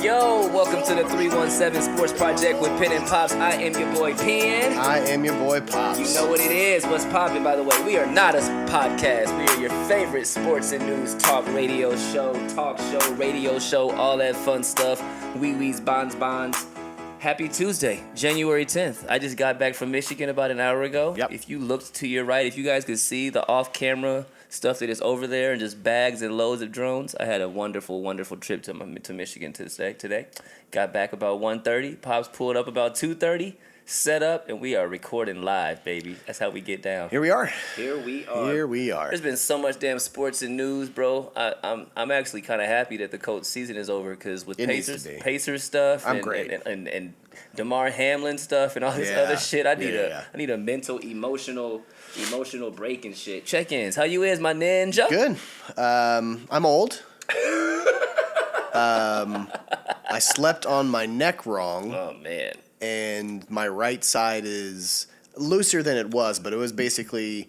Yo, welcome to the 317 Sports Project with Penn and Pops. I am your boy Penn. I am your boy Pops. You know what it is. What's poppin', by the way? We are not a podcast. We are your favorite sports and news talk radio show, all that fun stuff. Wee-wees, bonds. Happy Tuesday, January 10th. I just got back from Michigan about an hour ago. Yep. If you looked to your right, if you guys could see the off-camera stuff that is over there and just bags and loads of drones, I had a wonderful, wonderful trip to Michigan today. Got back about 1:30. Pops pulled up about 2:30, set up, and we are recording live, baby. That's how we get down. Here we are. There's been so much damn sports and news, bro. I'm actually kind of happy that the Colts season is over because with Pacers stuff and Damar Hamlin stuff and all this other shit, I need a mental, emotional break and shit. Check-ins. How you is, my ninja? Good. I'm old. I slept on my neck wrong. Oh, man. And my right side is looser than it was, but it was basically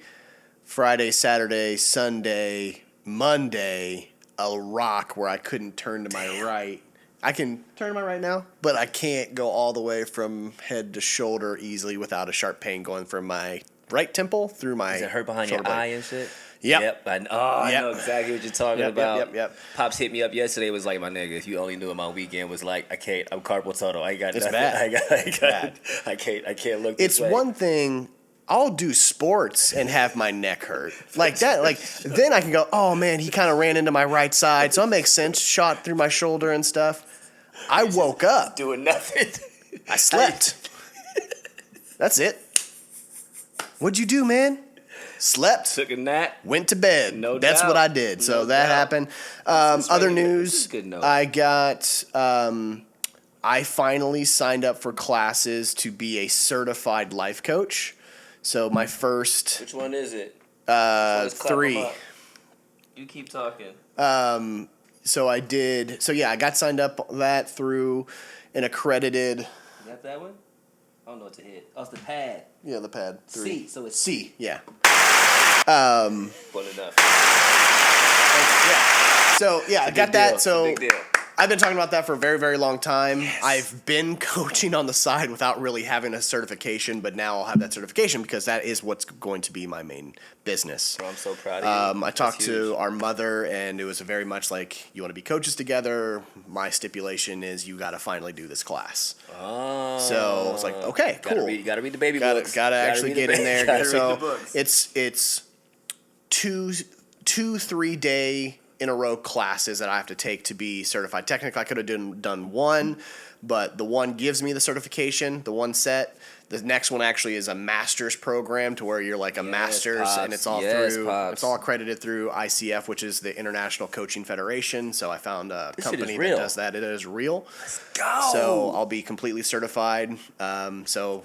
Friday, Saturday, Sunday, Monday, a rock where I couldn't turn to my right. I can turn to my right now, but I can't go all the way from head to shoulder easily without a sharp pain going from my right temple through my Does it hurt behind your eye and shit? Yep. I know exactly what you're talking about. Yep. Pops hit me up yesterday. Was like, my nigga, if you only knew my weekend was like, I'm carpal tunnel. I got it's nothing. bad. I can't look this it's way. It's one thing. I'll do sports and have my neck hurt like that. Like then I can go, oh man, he kind of ran into my right side, so it makes sense. Shot through my shoulder and stuff. I woke up doing nothing. I slept. That's it. What'd you do, man? Slept. Took a nap. Went to bed. No That's doubt. what I did. So that happened. Other news. I got. I finally signed up for classes to be a certified life coach. So my first. Which one is it? 3. You keep talking. So I did. So yeah, I got signed up that through an accredited. You got that one? I don't know what to hit. Oh, it's the pad. Yeah, the pad. 3. C. So it's C. Yeah. Well enough. Yeah. So yeah, I got that. So big deal. I've been talking about that for a very, very long time. Yes. I've been coaching on the side without really having a certification, but now I'll have that certification because that is what's going to be my main business. Bro, I'm so proud of you. I talked to our mother, and it was very much like, you want to be coaches together. My stipulation is you got to finally do this class. Oh. So I was like, okay, cool. Gotta read the baby books. Gotta actually get in there. Gotta so read the books. It's 3 day in a row classes that I have to take to be certified. Technically, I could have done one, but the one gives me the certification, the one set. The next one actually is a master's program to where you're like a master's, Pops. and it's all it's all accredited through ICF, which is the International Coaching Federation. So I found a company that does that. It is real. Let's go. So I'll be completely certified. So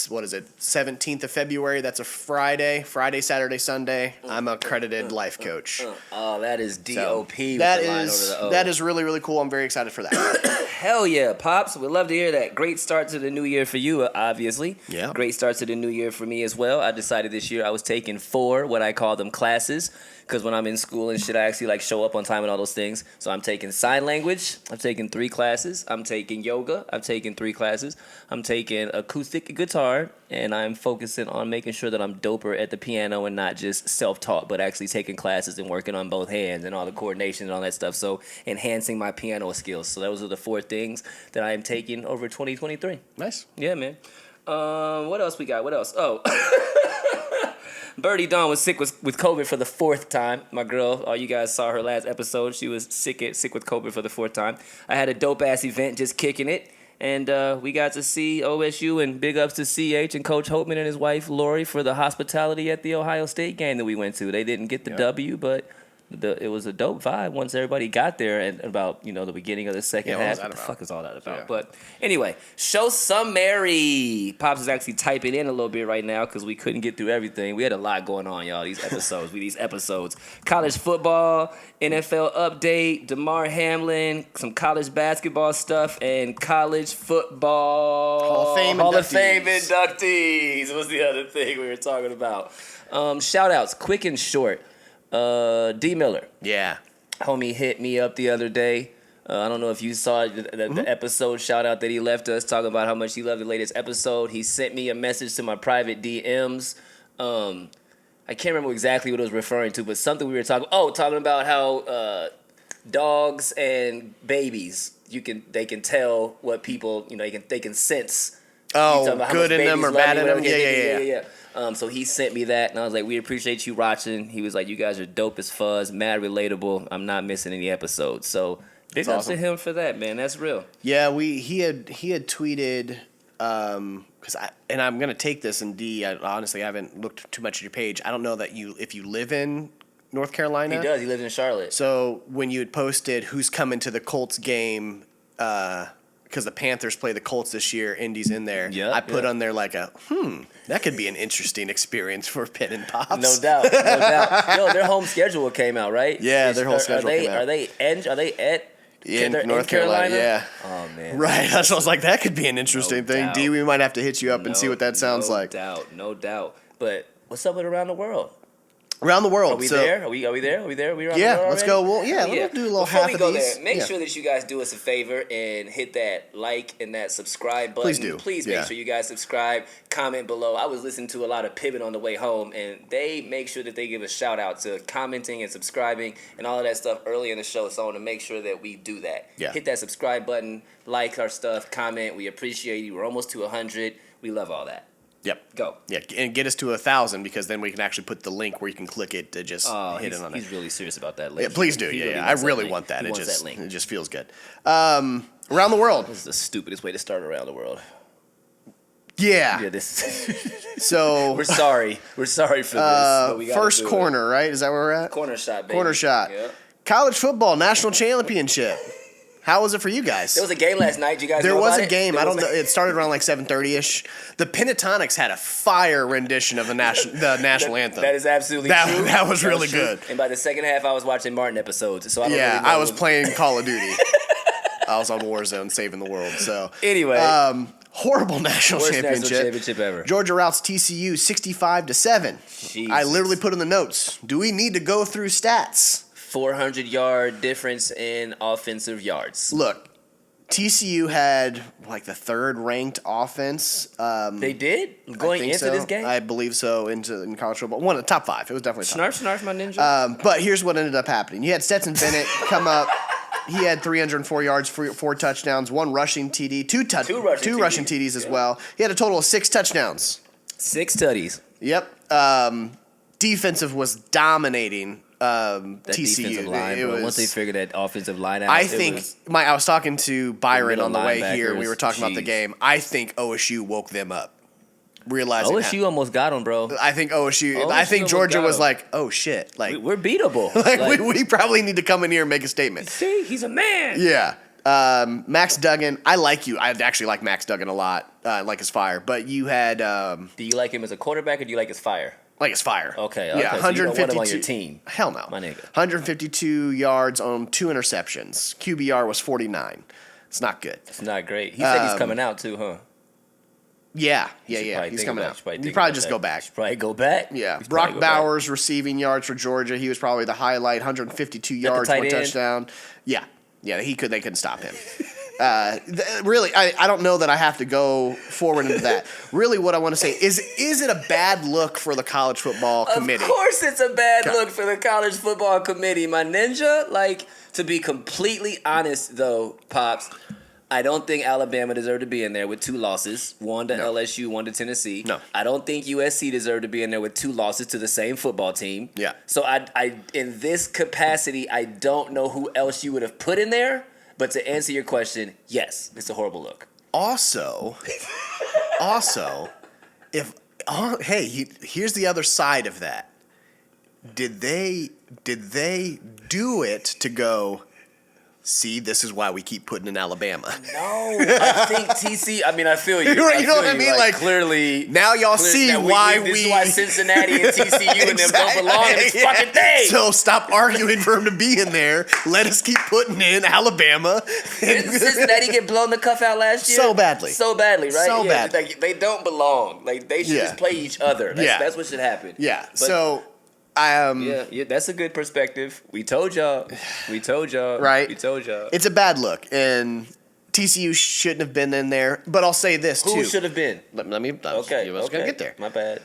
what is it? 17th of February. That's a Friday, Saturday, Sunday. I'm a accredited life coach. Oh, that is DOP. So that is really, really cool. I'm very excited for that. Hell yeah, Pops. We'd love to hear that. Great start to the new year for you, obviously. Yeah. Great start to the new year for me as well. I decided this year I was taking 4, what I call them, classes. Because when I'm in school and shit, I actually like show up on time and all those things. So I'm taking sign language. I'm taking 3 classes. I'm taking yoga. I'm taking 3 classes. I'm taking acoustic guitar. And I'm focusing on making sure that I'm doper at the piano and not just self-taught, but actually taking classes and working on both hands and all the coordination and all that stuff. So enhancing my piano skills. So those are the 4 things that I am taking over 2023. Nice. Yeah, man. What else we got? What else? Oh. Birdie Dawn was sick with COVID for the 4th time. My girl, you guys saw her last episode. She was sick with COVID for the 4th time. I had a dope-ass event, just kicking it. And we got to see OSU, and big ups to CH and Coach Holtman and his wife, Lori, for the hospitality at the Ohio State game that we went to. They didn't get the W, but it was a dope vibe once everybody got there and about, the beginning of the second half. What the fuck is all that about? Yeah. But anyway, show summary. Pops is actually typing in a little bit right now because we couldn't get through everything. We had a lot going on, y'all, these episodes. College football, NFL update, Damar Hamlin, some college basketball stuff, and college football Hall of Fame inductees was the other thing we were talking about. Shoutouts, quick and short. D Miller. Yeah. Homie hit me up the other day. I don't know if you saw the episode shout out that he left us talking about how much he loved the latest episode. He sent me a message to my private DMs. I can't remember exactly what it was referring to, but something we were talking about how dogs and babies, they can tell what people, they can sense. Good in them or bad in them? Yeah. So he sent me that, and I was like, we appreciate you watching. He was like, you guys are dope as fuzz, mad relatable. I'm not missing any episodes. So big ups to him for that, man. That's real. Yeah, he had tweeted, because I'm going to take this, and I honestly haven't looked too much at your page. I don't know that if you live in North Carolina. He does. He lives in Charlotte. So when you had posted who's coming to the Colts game, because the Panthers play the Colts this year, Indy's in there. Yep, I put on there like that could be an interesting experience for Penn and Pops. No doubt. Yo, their home schedule came out, right? Yeah, their whole schedule came out. Are they at in North Carolina? Yeah. Oh man. Right. So I was like, that could be an interesting thing. D, we might have to hit you up and see what that sounds like. No doubt. But what's up with around the world? Around the world. Are we there? Are we there? Are we around the world let's already? go. Well, let's do a little Before half we of go these. There, make sure that you guys do us a favor and hit that like and that subscribe button. Please do. Please make sure you guys subscribe, comment below. I was listening to a lot of Pivot on the way home, and they make sure that they give a shout out to commenting and subscribing and all of that stuff early in the show. So I want to make sure that we do that. Yeah. Hit that subscribe button, like our stuff, comment. We appreciate you. We're almost to 100. We love all that. Yep. Go. Yeah, and get us to 1,000 because then we can actually put the link where you can click it to just hit it on it. He's really serious about that link. Yeah, please do. I really want that. He wants that link. It just feels good. Around the world. This is the stupidest way to start around the world. Yeah. This. So we're sorry. We're sorry for this. First corner, right? Is that where we're at? Corner shot, baby. Corner shot. Yeah. College football national championship. How was it for you guys? There was a game last night. Did you guys know There was about a game. I don't know. It started around like 7:30ish. The Pentatonics had a fire rendition of the national anthem. That is absolutely true. That was really good. And by the second half, I was watching Martin episodes. So I was playing Call of Duty. I was on Warzone saving the world. So anyway, horrible national championship. National championship ever. Georgia routs TCU 65-7. I literally put in the notes. Do we need to go through stats? 400-yard difference in offensive yards. Look, TCU had like the third ranked offense. They did going into this game. I believe so. In college football, one of the top 5. It was definitely top Snarf, my ninja. But here's what ended up happening. You had Stetson Bennett come up. He had 304 yards, 4 touchdowns, 1 rushing TD, two rushing TDs as well. He had a total of 6 touchdowns. 6 tutties. Yep. Defensive was dominating. TCU. Defensive line, bro. Once they figured that offensive line out, I was talking to Byron on the way here. We were talking about the game. I think OSU woke them up. Realizing OSU almost got them, bro. I think OSU. I think Georgia was like, "Oh shit!" Like we're beatable. Like we probably need to come in here and make a statement. See, he's a man. Yeah. Max Duggan. I like you. I actually like Max Duggan a lot. I like his fire. But you had. Do you like him as a quarterback or do you like his fire? Like his fire. Okay. Yeah, so 152. you don't want him on your team. Hell no. My nigga. 152 yards on 2 interceptions. QBR was 49. It's not good. It's not great. He said he's coming out too, huh? Yeah. He's coming out. You probably just go back. Probably go back. Yeah. Brock Bowers receiving yards for Georgia. He was probably the highlight. 152 yards, 1 touchdown. Yeah. They couldn't stop him. Really, I don't know that I have to go forward into that. Really, what I want to say is it a bad look for the college football committee? Of course it's a bad look for the college football committee, my ninja. Like, to be completely honest, though, Pops, I don't think Alabama deserved to be in there with 2 losses. 1 to LSU, 1 to Tennessee. No. I don't think USC deserved to be in there with 2 losses to the same football team. Yeah. So I in this capacity, I don't know who else you would have put in there. But to answer your question, yes, it's a horrible look. Also, here's the other side of that. Did they do it to go, see, this is why we keep putting in Alabama? No, I think TC. I mean, I feel you. You know what I mean? Like clearly, now y'all see why this is why Cincinnati and TCU and them don't belong in this fucking thing. So stop arguing for him to be in there. Let us keep putting in Alabama. Didn't Cincinnati get blown the cuff out last year? So badly, right? So badly. Like, they don't belong. Like they should just play each other. That's what should happen. Yeah. But, Yeah, that's a good perspective. We told y'all. Right. We told y'all. It's a bad look, and TCU shouldn't have been in there. But I'll say this, too. Who should have been? Let me I was going to get there. My bad.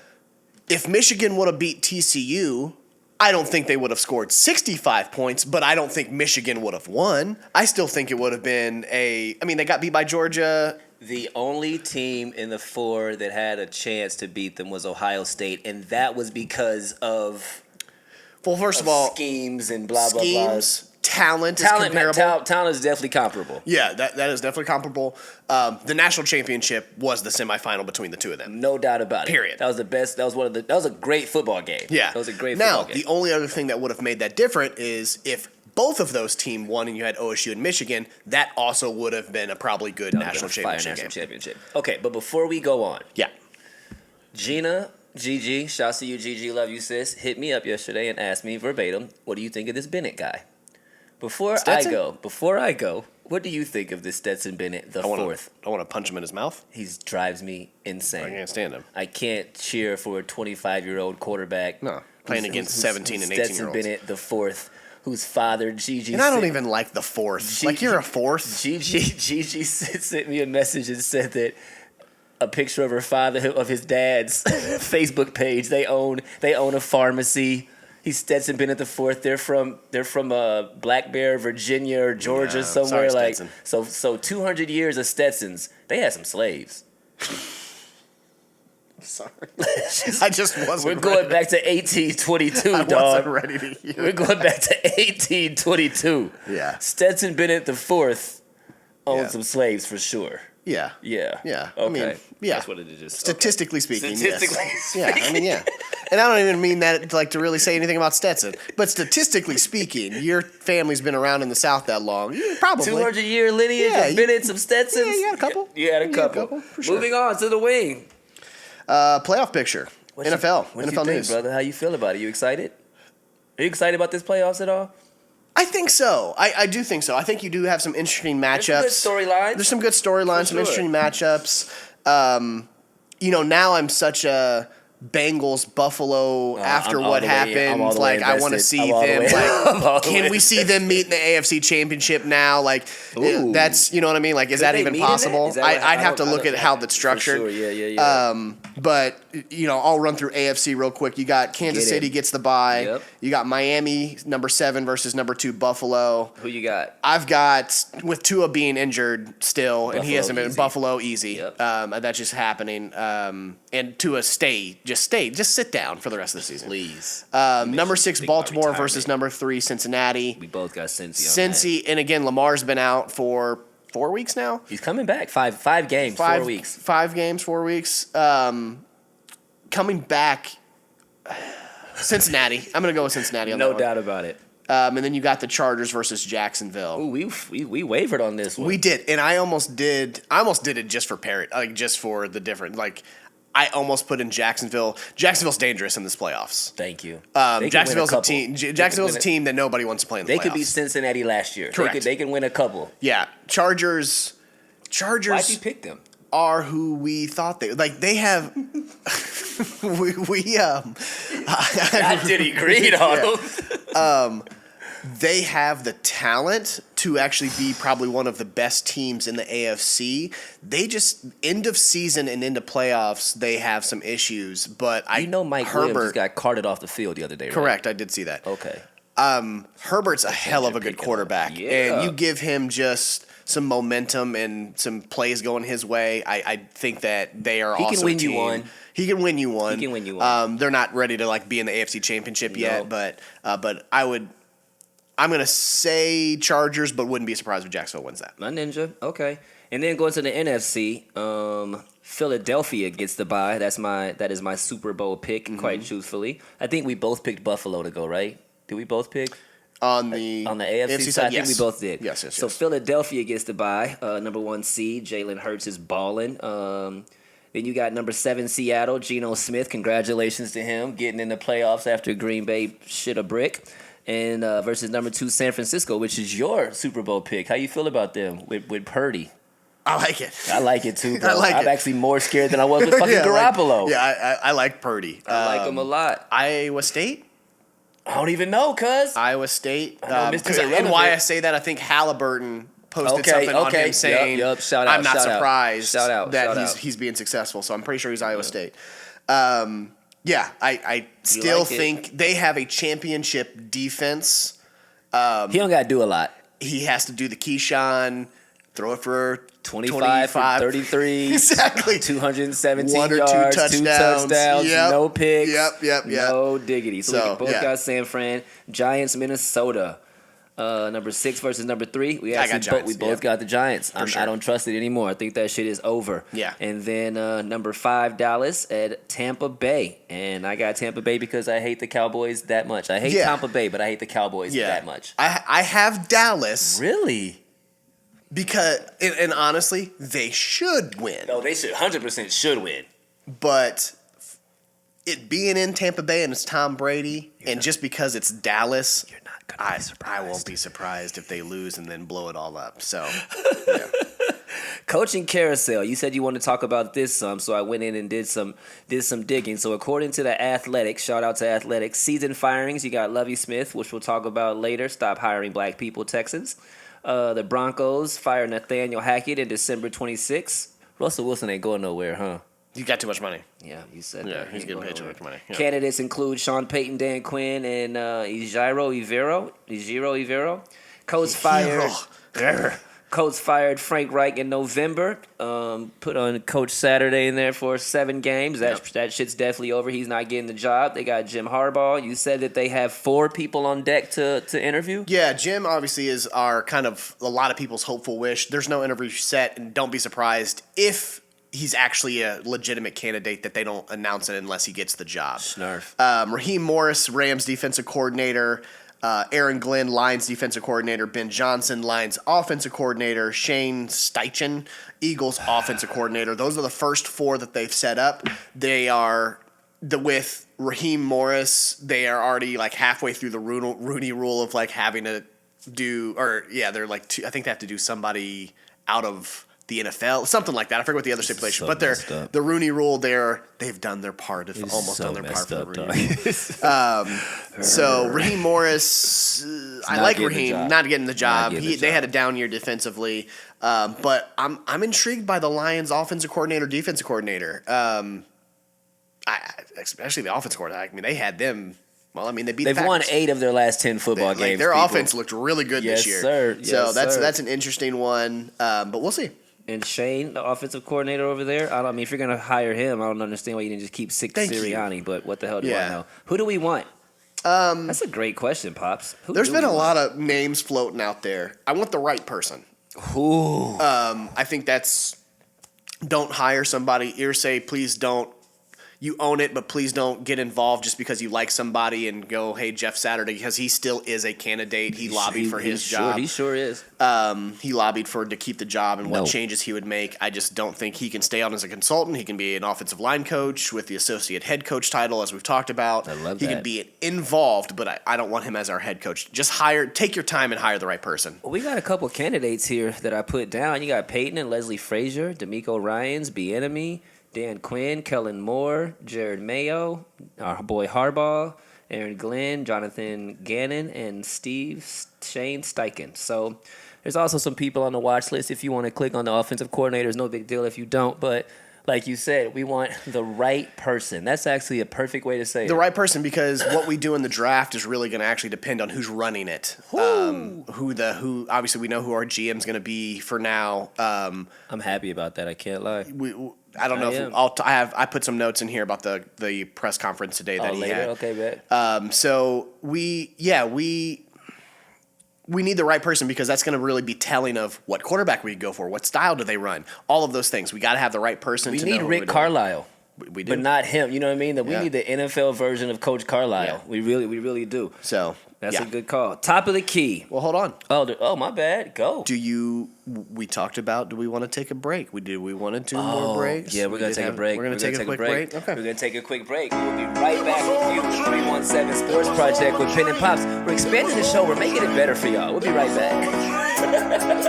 If Michigan would have beat TCU, I don't think they would have scored 65 points, but I don't think Michigan would have won. I still think it would have been they got beat by Georgia. The only team in the 4 that had a chance to beat them was Ohio State, and that was because of first of all, schemes and blah, blah, blah. Talent is comparable. Talent is definitely comparable. Yeah, that is definitely comparable. The national championship was the semifinal between the two of them. No doubt about it. Period. That was the best. That was a great football game. Yeah. That was a great football game. Now, the only other thing that would have made that different is if both of those teams won and you had OSU and Michigan, that also would have been a probably good national championship. Okay, but before we go on. Yeah. Gigi, shouts to you, Gigi, love you, sis, hit me up yesterday and asked me verbatim, what do you think of this Bennett guy? Before I go, what do you think of this Stetson Bennett, the fourth? I want to punch him in his mouth. He drives me insane. I can't stand him. I can't cheer for a 25-year-old quarterback. No, playing against 17 and 18-year-olds. Stetson Bennett, the fourth, whose father, Gigi... And I don't even like the fourth. You're a fourth? Gigi sent me a message and said that a picture of her father, of his dad's Facebook page, they own a pharmacy. He's Stetson Bennett the fourth. They're from Black Bear, Virginia, or Georgia, somewhere. Sorry, so 200 years of Stetsons. They had some slaves. Sorry, I just wasn't. We're going back to 1822, dog. I wasn't ready to hear. We're going back to 1822. Yeah, Stetson Bennett the fourth owned some slaves for sure. Yeah. Okay. That's what it is. Statistically speaking, yes. Yeah, yeah. And I don't even mean that to really say anything about Stetson, but statistically speaking, your family's been around in the South that long. Probably 200-year lineage of Bennett's of Stetsons. Yeah, you had a couple. You had a couple. For sure. Moving on to the wing. Playoff picture. NFL. What NFL you think, news, brother? How you feel about it? You excited? Are you excited about this playoffs at all? I think so. I do think so. I think you do have some interesting matchups. There's some good storylines. There's some good storylines, some interesting matchups. Now I'm such a Bengals Buffalo after what happened. I want to see them. Can we see them meet in the AFC Championship now? That's, you know what I mean? Is that even possible? I'd have to look at how that's structured. Sure. Yeah. But I'll run through AFC real quick. You got Kansas City gets the bye. Yep. You got Miami, number 7 versus number 2 Buffalo. Who you got? I've got, with Tua being injured still, and he hasn't been easy. Buffalo easy. Yep. That's just happening. And Tua just sit down for the rest of the season. Please. Number 6 Baltimore versus number 3 Cincinnati. We both got Cincy. Cincy, and again, Lamar's been out for 4 weeks now. He's coming back. Five games, 4 weeks. 5 games, 4 weeks. Coming back, Cincinnati. I'm going to go with Cincinnati on that one. No doubt about it. And then you got the Chargers versus Jacksonville. Ooh, we wavered on this one. We did, and I almost did it just for just for the different. I almost put in Jacksonville. Jacksonville's dangerous in this playoffs. Thank you. Jacksonville's a team. Jacksonville's a team that nobody wants to play in the playoffs. They could beat Cincinnati last year. Correct. They can win a couple. Yeah, Chargers. Why'd you pick them? Are who we thought they have. I did agree on them. They have the talent to actually be probably one of the best teams in the AFC. They just end of season and into playoffs, they have some issues. But Mike Williams just got carted off the field the other day, right? Correct, I did see that. Okay. Herbert's a hell of a good quarterback, and you give him just some momentum and some plays going his way. I think that they are also a team. He can win you one. They're not ready to be in the AFC Championship yet, but I'm going to say Chargers, but wouldn't be surprised if Jacksonville wins that. My ninja. Okay. And then going to the NFC, Philadelphia gets the bye. That is my Super Bowl pick, quite truthfully. I think we both picked Buffalo to go, right? Did we both pick? On the AFC side, I think we both did. Yes. So Philadelphia gets the bye. Number 1 seed, Jalen Hurts is balling. Then you got number 7 Seattle, Geno Smith. Congratulations to him getting in the playoffs after Green Bay shit a brick. And versus number 2 San Francisco, which is your Super Bowl pick. How you feel about them with Purdy? I like it. I like it too, bro. I'm actually more scared than I was with fucking Garoppolo. I like Purdy. I like him a lot. Iowa State. I don't even know, cuz. Iowa State. Mr. And Irrelevant. why I say that, I think Halliburton posted something on him saying, Yep. Shout out, I'm not shout out. surprised Shout out, that shout he's out. he's being successful. So I'm pretty sure he's Iowa State. I still like it? think they have a championship defense. He don't got to do a lot. He has to do the Keyshawn, throw it for 25 for 33. Exactly. 217 1 or 2 yards, touchdowns. 2 touchdowns, Yep. no picks. Yep. No diggity. So, we So, both yeah. got San Fran. Giants, Minnesota. Number 6 versus number 3. We I got actually Giants, we both got the Giants. sure. I don't trust it anymore. I think that shit is over. Yeah. And then number 5, Dallas at Tampa Bay. And I got Tampa Bay because I hate the Cowboys that much. I hate Yeah. Tampa Bay, but I hate the Cowboys that much. I have Dallas Really? because, and honestly, they should win. No, they should 100% should win. But it being in Tampa Bay and it's Tom Brady, and just because it's Dallas, You're not going to be surprised. I won't be surprised if they lose and then blow it all up. So, yeah. Coaching carousel. You said you wanted to talk about this some, so I went in and did some digging. So according to the Athletics, shout out to Athletics, season firings, you got Lovie Smith, which we'll talk about later. Stop hiring black people, Texans. The Broncos fired Nathaniel Hackett in December 26th. Russell Wilson ain't going nowhere, huh? You got too much money. Yeah, you said Yeah, that. he's getting paid too much money. Yeah. Candidates include Sean Payton, Dan Quinn, and Ejiro Evero. Coach fired Frank Reich in November. Put on Coach Saturday in there for 7 games. That shit's definitely over. He's not getting the job. They got Jim Harbaugh. You said that they have 4 people on deck to interview? Yeah, Jim obviously is our kind of a lot of people's hopeful wish. There's no interview set, and don't be surprised if he's actually a legitimate candidate that they don't announce it unless he gets the job. Snarf. Raheem Morris, Rams defensive coordinator. Aaron Glenn, Lions defensive coordinator. Ben Johnson, Lions offensive coordinator. Shane Steichen, Eagles offensive coordinator. Those are the first 4 that they've set up. They are with Raheem Morris. They are already like halfway through the Rooney Rule of like having to do, they're like I think they have to do somebody out of the NFL, something like that. I forget what the other stipulation, but the Rooney Rule. They've done their part. They've almost done their part for the Rooney Rule. So Raheem Morris, I like Raheem, not getting the job. They had a down year defensively, but I'm intrigued by the Lions offensive coordinator, defensive coordinator. Especially the offensive coordinator. I mean, they had them. Well, I mean, they beat. They've won 8 of their last 10 football games. Their offense looked really good this year. Sir. So that's an interesting one, but we'll see. And Shane, the offensive coordinator over there, I mean, if you're going to hire him, I don't understand why you didn't just keep Sirianni, but what the hell do I know? Who do we want? That's a great question, Pops. There's been a lot of names floating out there. I want the right person. Who? I think that's, don't hire somebody. Irsay, please don't. You own it, but please don't get involved just because you like somebody and go, hey, Jeff Saturday, because he still is a candidate. He lobbied for his job. He sure is. He lobbied to keep the job and what changes he would make. I just don't think he can stay on as a consultant. He can be an offensive line coach with the associate head coach title, as we've talked about. I love he that. can be involved, but I don't want him as our head coach. Just take your time and hire the right person. Well, we got a couple candidates here that I put down. You got Peyton and Leslie Frazier, D'Amico Ryans, Bieniemy, Dan Quinn, Kellen Moore, Jared Mayo, our boy Harbaugh, Aaron Glenn, Jonathan Gannon, and Shane Steichen. So there's also some people on the watch list. If you want to click on the offensive coordinators, no big deal if you don't. But like you said, we want the right person. That's actually a perfect way to say it. The right person, because what we do in the draft is really going to actually depend on who's running it. Who obviously we know who our GM's going to be for now. I'm happy about that. I can't lie. I don't know if I put some notes in here about the press conference today that he later? had. Okay, bet. So we need the right person because that's going to really be telling of what quarterback we go for, what style do they run, all of those things. We got to have the right person. We need Rick Carlisle. We do, but not him. You know what I mean? We need the NFL version of Coach Carlisle. Yeah. We really do. So that's a good call. Top of the key. Well, hold on. Oh, my bad. Go. We talked about, do we want to take a break? We want to do more breaks? Yeah, we're going to take a break. We're going to take a quick break? Okay. We're going to take a quick break. We'll be right back with you. 317 Sports Project with Penn and Pops. We're expanding the show. We're making it better for y'all. We'll be right back.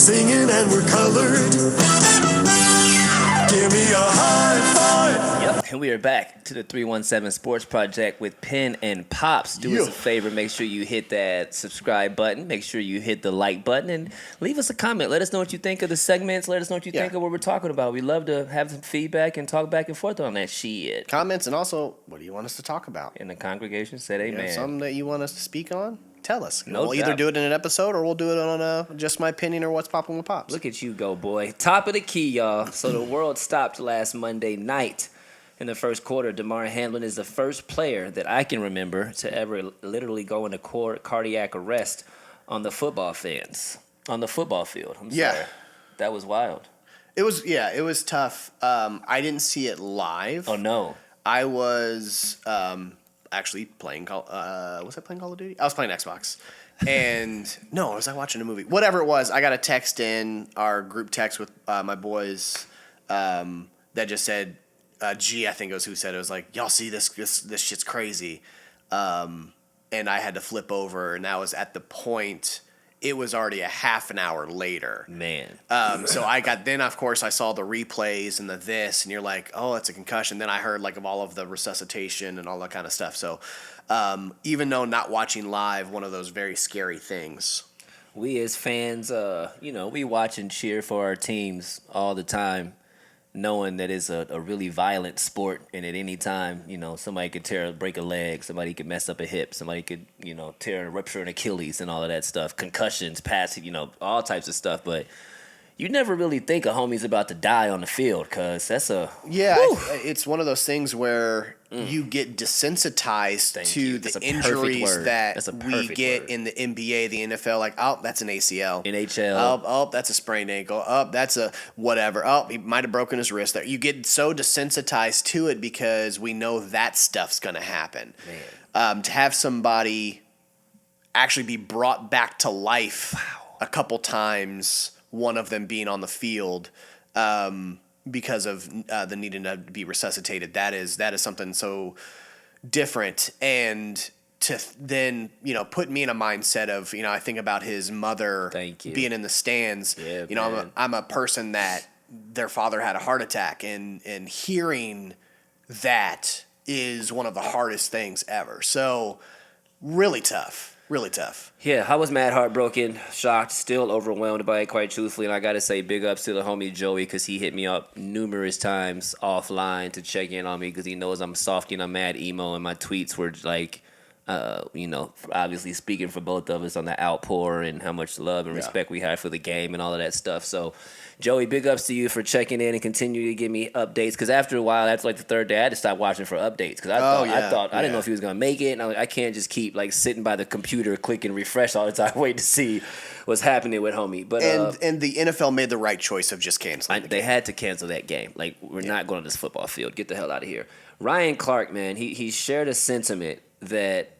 singing and we're colored. Give me a high five. Yep, and we are back to the 317 Sports Project with Penn and Pops. Do us a favor, make sure you hit that subscribe button, make sure you hit the like button, and leave us a comment. Let us know what you think of the segments. Let us know what you think of what we're talking about. We love to have some feedback and talk back and forth on that shit. Comments, and also, what do you want us to talk about? And the congregation said amen. Something that you want us to speak on? Tell us. No we'll either do it in an episode or we'll do it on Just My Opinion or What's Poppin' with Pops. Look at you go, boy. Top of the key, y'all. So the world stopped last Monday night. In the first quarter, Damar Hamlin is the first player that I can remember to ever literally go into cardiac arrest on the football field. I'm sorry. That was wild. It was tough. I didn't see it live. Oh, no. I was actually playing was I playing Call of Duty? I was playing Xbox. And no, was I watching a movie? Whatever it was, I got a text in our group text with my boys that just said, G, I think it was who said it. It was like, y'all see this shit's crazy. And I had to flip over, and that was at the point. It was already a half an hour later. Man. So of course, I saw the replays and and you're like, oh, it's a concussion. Then I heard of all of the resuscitation and all that kind of stuff. So even though not watching live, one of those very scary things. We as fans, we watch and cheer for our teams all the time, knowing that it's a really violent sport, and at any time, somebody could break a leg, somebody could mess up a hip, somebody could, rupture an Achilles and all of that stuff, concussions, passing, all types of stuff, but you never really think a homie's about to die on the field, because that's it's one of those things where you get desensitized to the injuries that we get in the NBA, the NFL, like, oh, that's an ACL. NHL. Oh, that's a sprained ankle. Oh, that's a whatever. Oh, he might have broken his wrist there. You get so desensitized to it because we know that stuff's going to happen. To have somebody actually be brought back to life a couple times, one of them being on the field, because of the needing to be resuscitated. That is something so different. And to then, put me in a mindset of, I think about his mother being in the stands. Yeah, I'm a person that their father had a heart attack, and hearing that is one of the hardest things ever. So really tough. Really tough. Yeah, I was mad, heartbroken, shocked, still overwhelmed by it, quite truthfully. And I got to say big ups to the homie Joey, because he hit me up numerous times offline to check in on me, because he knows I'm a softie and I'm mad emo, and my tweets were like, obviously speaking for both of us on the outpour and how much love and respect we have for the game and all of that stuff. So, Joey, big ups to you for checking in and continue to give me updates, because after a while, after the third day, I had to stop watching for updates, because I didn't know if he was going to make it, and I can't just keep sitting by the computer clicking refresh all the time waiting to see what's happening with homie. But and the NFL made the right choice of just canceling they had to cancel that game. We're not going to this football field. Get the hell out of here. Ryan Clark, man, he shared a sentiment that,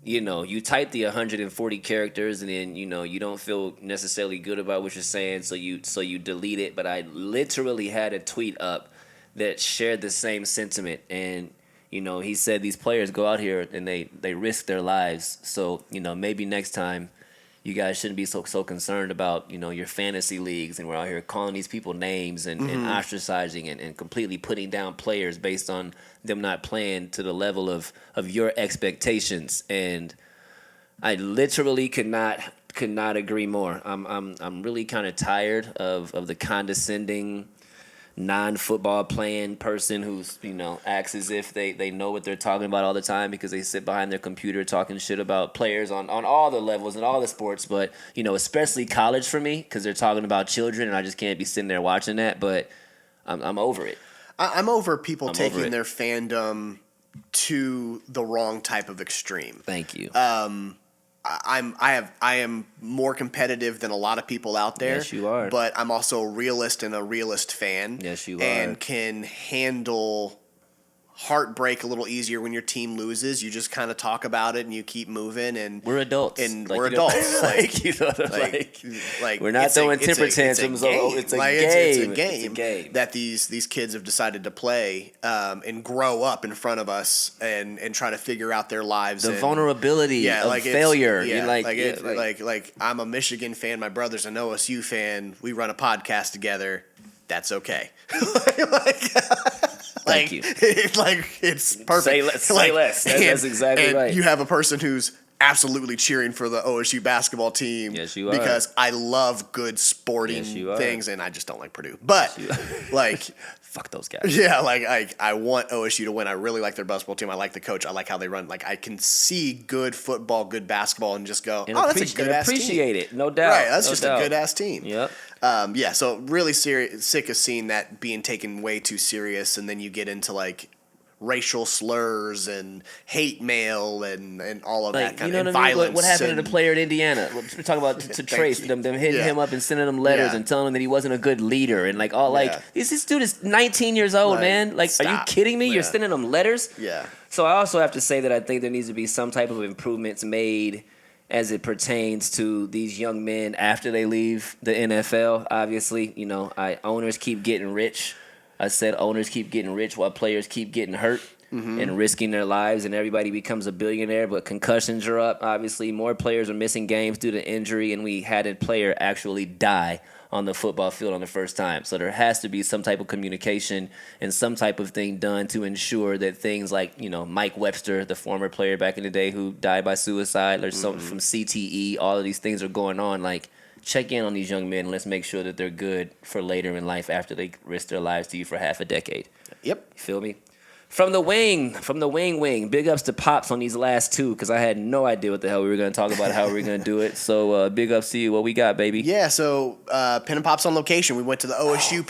you type the 140 characters and then, you don't feel necessarily good about what you're saying, so you delete it. But I literally had a tweet up that shared the same sentiment. And, he said these players go out here and they risk their lives. So, maybe next time you guys shouldn't be so concerned about, your fantasy leagues, and we're out here calling these people names and ostracizing and completely putting down players based on them not playing to the level of your expectations. And I literally could not agree more. I'm really kind of tired of the condescending, non-football playing person who's, acts as if they know what they're talking about all the time, because they sit behind their computer talking shit about players on all the levels and all the sports, but, especially college for me, because they're talking about children, and I just can't be sitting there watching that. But I'm over it. I'm over people taking their fandom to the wrong type of extreme. Thank you. I am more competitive than a lot of people out there. Yes, you are. But I'm also a realist and a realist fan. Yes, you are. And can handle heartbreak a little easier when your team loses. You just kind of talk about it and you keep moving. And we're adults. And we're adults. We're not throwing temper tantrums. It's a game. It's a game that these kids have decided to play and grow up in front of us and try to figure out their lives. The vulnerability of failure. Like I'm a Michigan fan. My brother's an OSU fan. We run a podcast together. That's okay. Thank you. It's perfect. Say less. That's exactly right. You have a person who's absolutely cheering for the OSU basketball team. Yes, you are. Because I love good sporting things, and I just don't like Purdue. But fuck those guys. Yeah, I want OSU to win. I really like their basketball team. I like the coach. I like how they run. Like I can see good football, good basketball, and just go, that's a good ass team. Appreciate it, no doubt. Right, that's just a good ass team. Yep. So really sick of seeing that being taken way too serious, and then you get into like racial slurs and hate mail and all of that kind of violence. What happened to the player in Indiana? We're talking about to Trace, them hitting him up and sending him letters and telling him that he wasn't a good leader and this dude is 19 years old, man. Like, stop. Are you kidding me? Yeah. You're sending him letters? Yeah. So I also have to say that I think there needs to be some type of improvements made as it pertains to these young men after they leave the NFL. Obviously, owners keep getting rich. I said owners keep getting rich while players keep getting hurt and risking their lives, and everybody becomes a billionaire, but concussions are up. Obviously, more players are missing games due to injury, and we had a player actually die on the football field on the first time. So there has to be some type of communication and some type of thing done to ensure that things like, Mike Webster, the former player back in the day who died by suicide, there's something from CTE, all of these things are going on. Like, check in on these young men and let's make sure that they're good for later in life after they risk their lives to you for half a decade. Yep. You feel me? From the wing, big ups to Pops on these last two because I had no idea what the hell we were going to talk about, how we were going to do it. So big ups to you. What we got, baby? Yeah, so Penn and Pops on location. We went to the OSU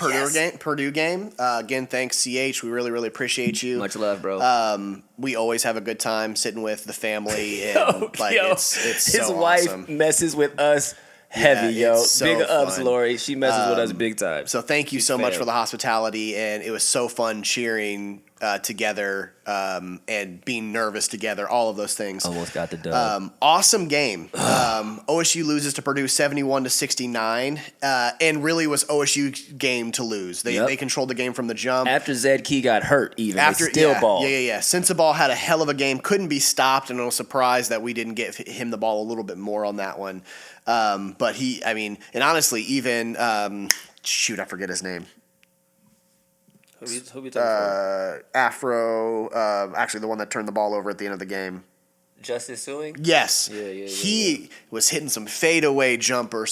Purdue game. Again, thanks, CH. We really, really appreciate you. Much love, bro. We always have a good time sitting with the family. And, it's his so wife awesome. messes with us heavy, yo. So big ups, fun. Lori. She messes with us big time. So thank you so much for the hospitality, and it was so fun cheering together and being nervous together, all of those things. Almost got the dub. Awesome game. OSU loses to Purdue 71-69, and really was OSU's game to lose. They controlled the game from the jump. After Zed Key got hurt, they still ball. Yeah. Sensabaugh had a hell of a game, couldn't be stopped, and I was surprised that we didn't get him the ball a little bit more on that one. But and honestly, even I forget his name. Who you talking about? Afro, actually the one that turned the ball over at the end of the game. Justice Suing? Yes. Yeah. He was hitting some fadeaway jumper, I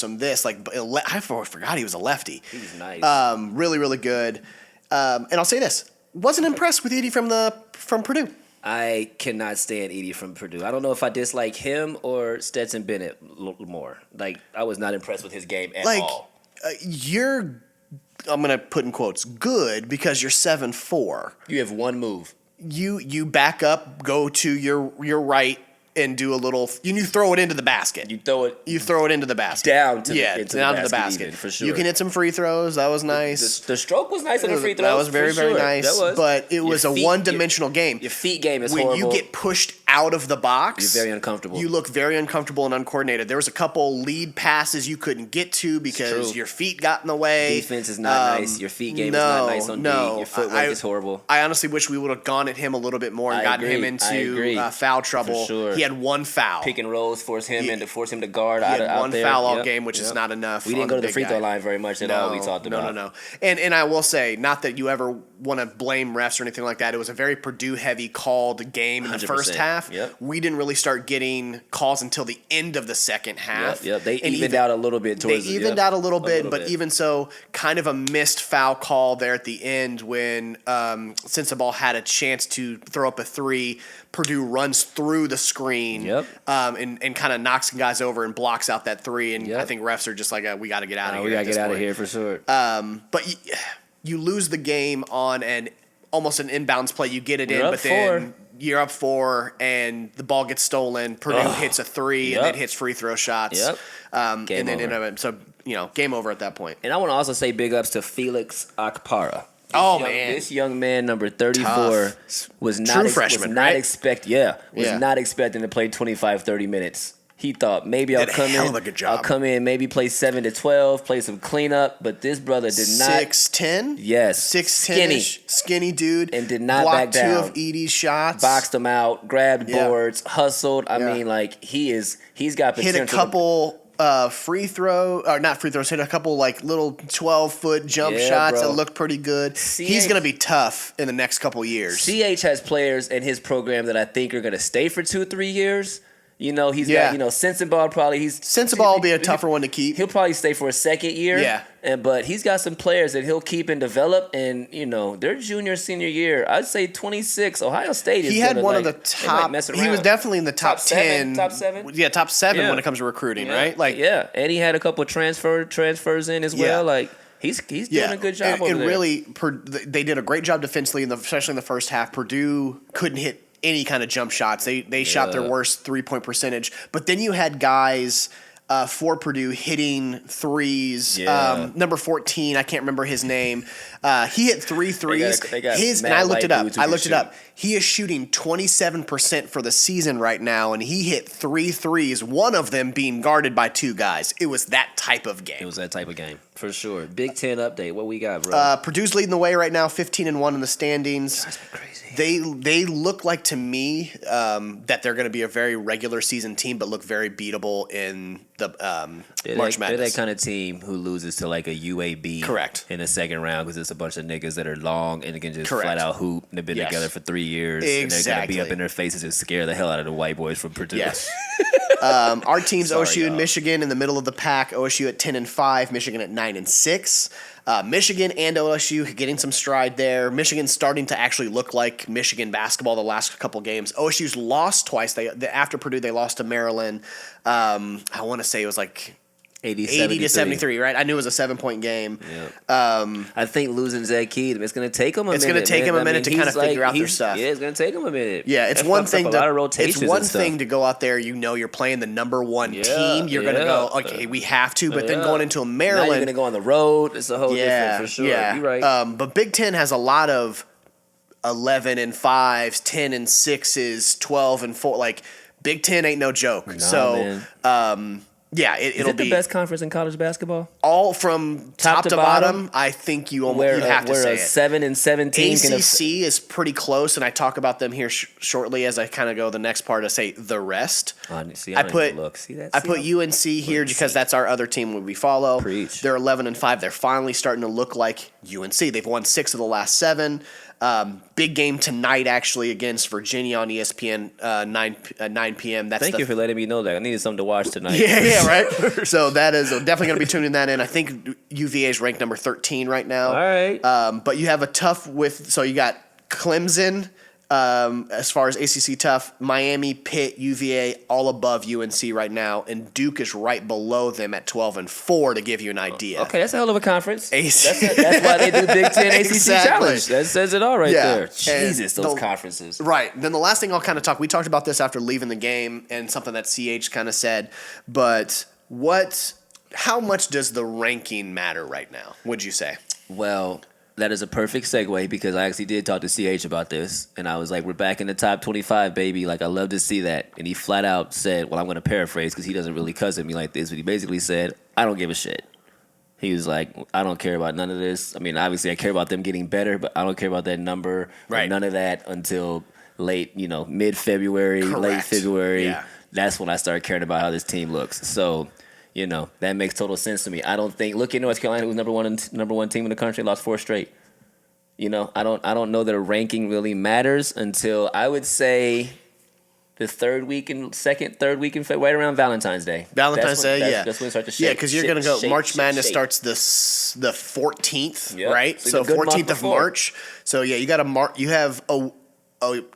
forgot he was a lefty. He's nice. Really, really good. And I'll say this, wasn't impressed with Edie from Purdue. I cannot stand Edie from Purdue. I don't know if I dislike him or Stetson Bennett more. I was not impressed with his game at all. I'm going to put in quotes, good because you're 7'4". You have one move. You back up, go to your right, and do a little. You throw it into the basket. You throw it into the basket. Down to the basket. Even, for sure. You can hit some free throws. That was nice. The stroke was nice on the free throws. That was very, very nice. But it was a one-dimensional game. Your feet game is horrible. When you get pushed out of the box, you're very uncomfortable. You look very uncomfortable and uncoordinated. There was a couple lead passes you couldn't get to because your feet got in the way. Defense is not nice. Your feet game is not nice on D. Your footwork is horrible. I honestly wish we would have gone at him a little bit more and gotten him into foul trouble. For sure. He had one foul. Pick and rolls force him to guard he out had out one there. foul all game, which is not enough. We didn't go to the free throw line very much at all. We talked about. No. And I will say, not that you ever want to blame refs or anything like that. It was a very Purdue heavy called game in the first half. Yep. We didn't really start getting calls until the end of the second half. Yep. They evened out a little bit. They evened out a little bit, but even so, kind of a missed foul call there at the end when Sensabaugh had a chance to throw up a three. Purdue runs through the screen and kind of knocks guys over and blocks out that three. And I think refs are just like, we got to get out of here. We got to get out of here for sure. But you lose the game on almost an inbounds play. You get it in, but then you're up 4 and the ball gets stolen. Purdue hits a 3 and then hits free throw shots. Game over. So game over at that point. And I want to also say big ups to Felix Akpara. This young man, number 34, was not True freshman, right? not expecting to play 25, 30 minutes. He thought maybe I'll come hell of a good job. I'll come in, maybe play 7 to 12, play some cleanup. But this brother did not. 6'10"? Yes, 6'10", skinny dude, and did not blocked back down. 2 of Edie's shots, boxed him out, grabbed boards, hustled. I mean, like he's got potential. hit a couple. Free throw, or not free throws, hit a couple like little 12-foot jump shots that look pretty good. He's going to be tough in the next couple years. CH has players in his program that I think are going to stay for 2-3 years. You know, he's got, Sensabaugh probably. Sensabaugh will be a tougher one to keep. He'll probably stay for a second year. Yeah. But he's got some players that he'll keep and develop. And, their junior, senior year, I'd say 26. Ohio State is He had one of the top. He was definitely in the top 10. Top 7? Yeah, top 7 when it comes to recruiting, right? And he had a couple of transfers in as well. Like, he's doing a good job over there. Really, they did a great job defensively, especially in the first half. Purdue couldn't hit any kind of jump shots. They shot their worst 3-point percentage. But then you had guys for Purdue hitting threes. Number 14, I can't remember his name. He hit 3 threes. And I looked it up. He is shooting 27% for the season right now, and he hit 3 threes, one of them being guarded by 2 guys. It was that type of game. For sure. Big Ten update. What we got, bro? Purdue's leading the way right now, 15-1 in the standings. That's been crazy. They look like to me that they're going to be a very regular season team, but look very beatable in the March Madness. They're that kind of team who loses to like a UAB in the second round because it's a bunch of niggas that are long and can just flat out hoop and they've been together for 3 years. And they're going to be up in their faces and scare the hell out of the white boys from Purdue. Yes. Our team's OSU and Michigan in the middle of the pack. OSU at 10-5, Michigan at 9-6. Michigan and OSU getting some stride there. Michigan's starting to actually look like Michigan basketball the last couple games. OSU's lost twice. After Purdue, they lost to Maryland. I want to say it was like 80-73, right? I knew it was a 7-point game. Yeah. I think losing Zach Key, it's going to take him a minute. It's going to take him a minute to kind of figure out their stuff. Yeah, it's going to take him a minute. Yeah, it's one thing to go out there. You're playing the number 1 team. You're going to go, okay, we have to. But then going into a Maryland, now you're going to go on the road. It's a whole different for sure. Yeah, you're right. But Big Ten has a lot of 11-5s, 10-6s, 12-4. Like Big Ten ain't no joke. Man. Yeah, it'll be the best conference in college basketball. All from top to bottom. I think you have to say it. 7 and 17. ACC is pretty close, and I talk about them here shortly as I kind of go the next part to say the rest. I put UNC here because that's our other team we follow. Preach. They're 11-5. They're finally starting to look like UNC. They've won 6 of the last 7. Big game tonight, actually, against Virginia on ESPN, 9 p.m. Thank you for letting me know that. I needed something to watch tonight. Yeah, right? So that is definitely going to be tuning that in. I think UVA is ranked number 13 right now. All right. But you have a tough so you got Clemson, as far as ACC tough, Miami, Pitt, UVA, all above UNC right now, and Duke is right below them at 12-4 to give you an idea. Okay, that's a hell of a conference. That's why they do Big Ten ACC Challenge. That says it all right there. Jesus, those conferences. Right. Then the last thing I'll kind of talk, we talked about this after leaving the game and something that CH kind of said, but how much does the ranking matter right now, would you say? Well, that is a perfect segue because I actually did talk to CH about this, and I was like, we're back in the top 25, baby. Like, I love to see that. And he flat out said, well, I'm going to paraphrase because he doesn't really cuss at me like this, but he basically said, I don't give a shit. He was like, I don't care about none of this. I mean, obviously, I care about them getting better, but I don't care about that number or none of that until late, mid-February, late February. Yeah. That's when I started caring about how this team looks. So, that makes total sense to me. I don't think. Look at North Carolina, who's number one team in the country, lost 4 straight. I don't know that a ranking really matters until I would say the third week in February, right around Valentine's Day. That's when it starts to shake. Yeah, because you're going to go. March Madness starts the 14th, right? So 14th of March. So yeah, you got to you have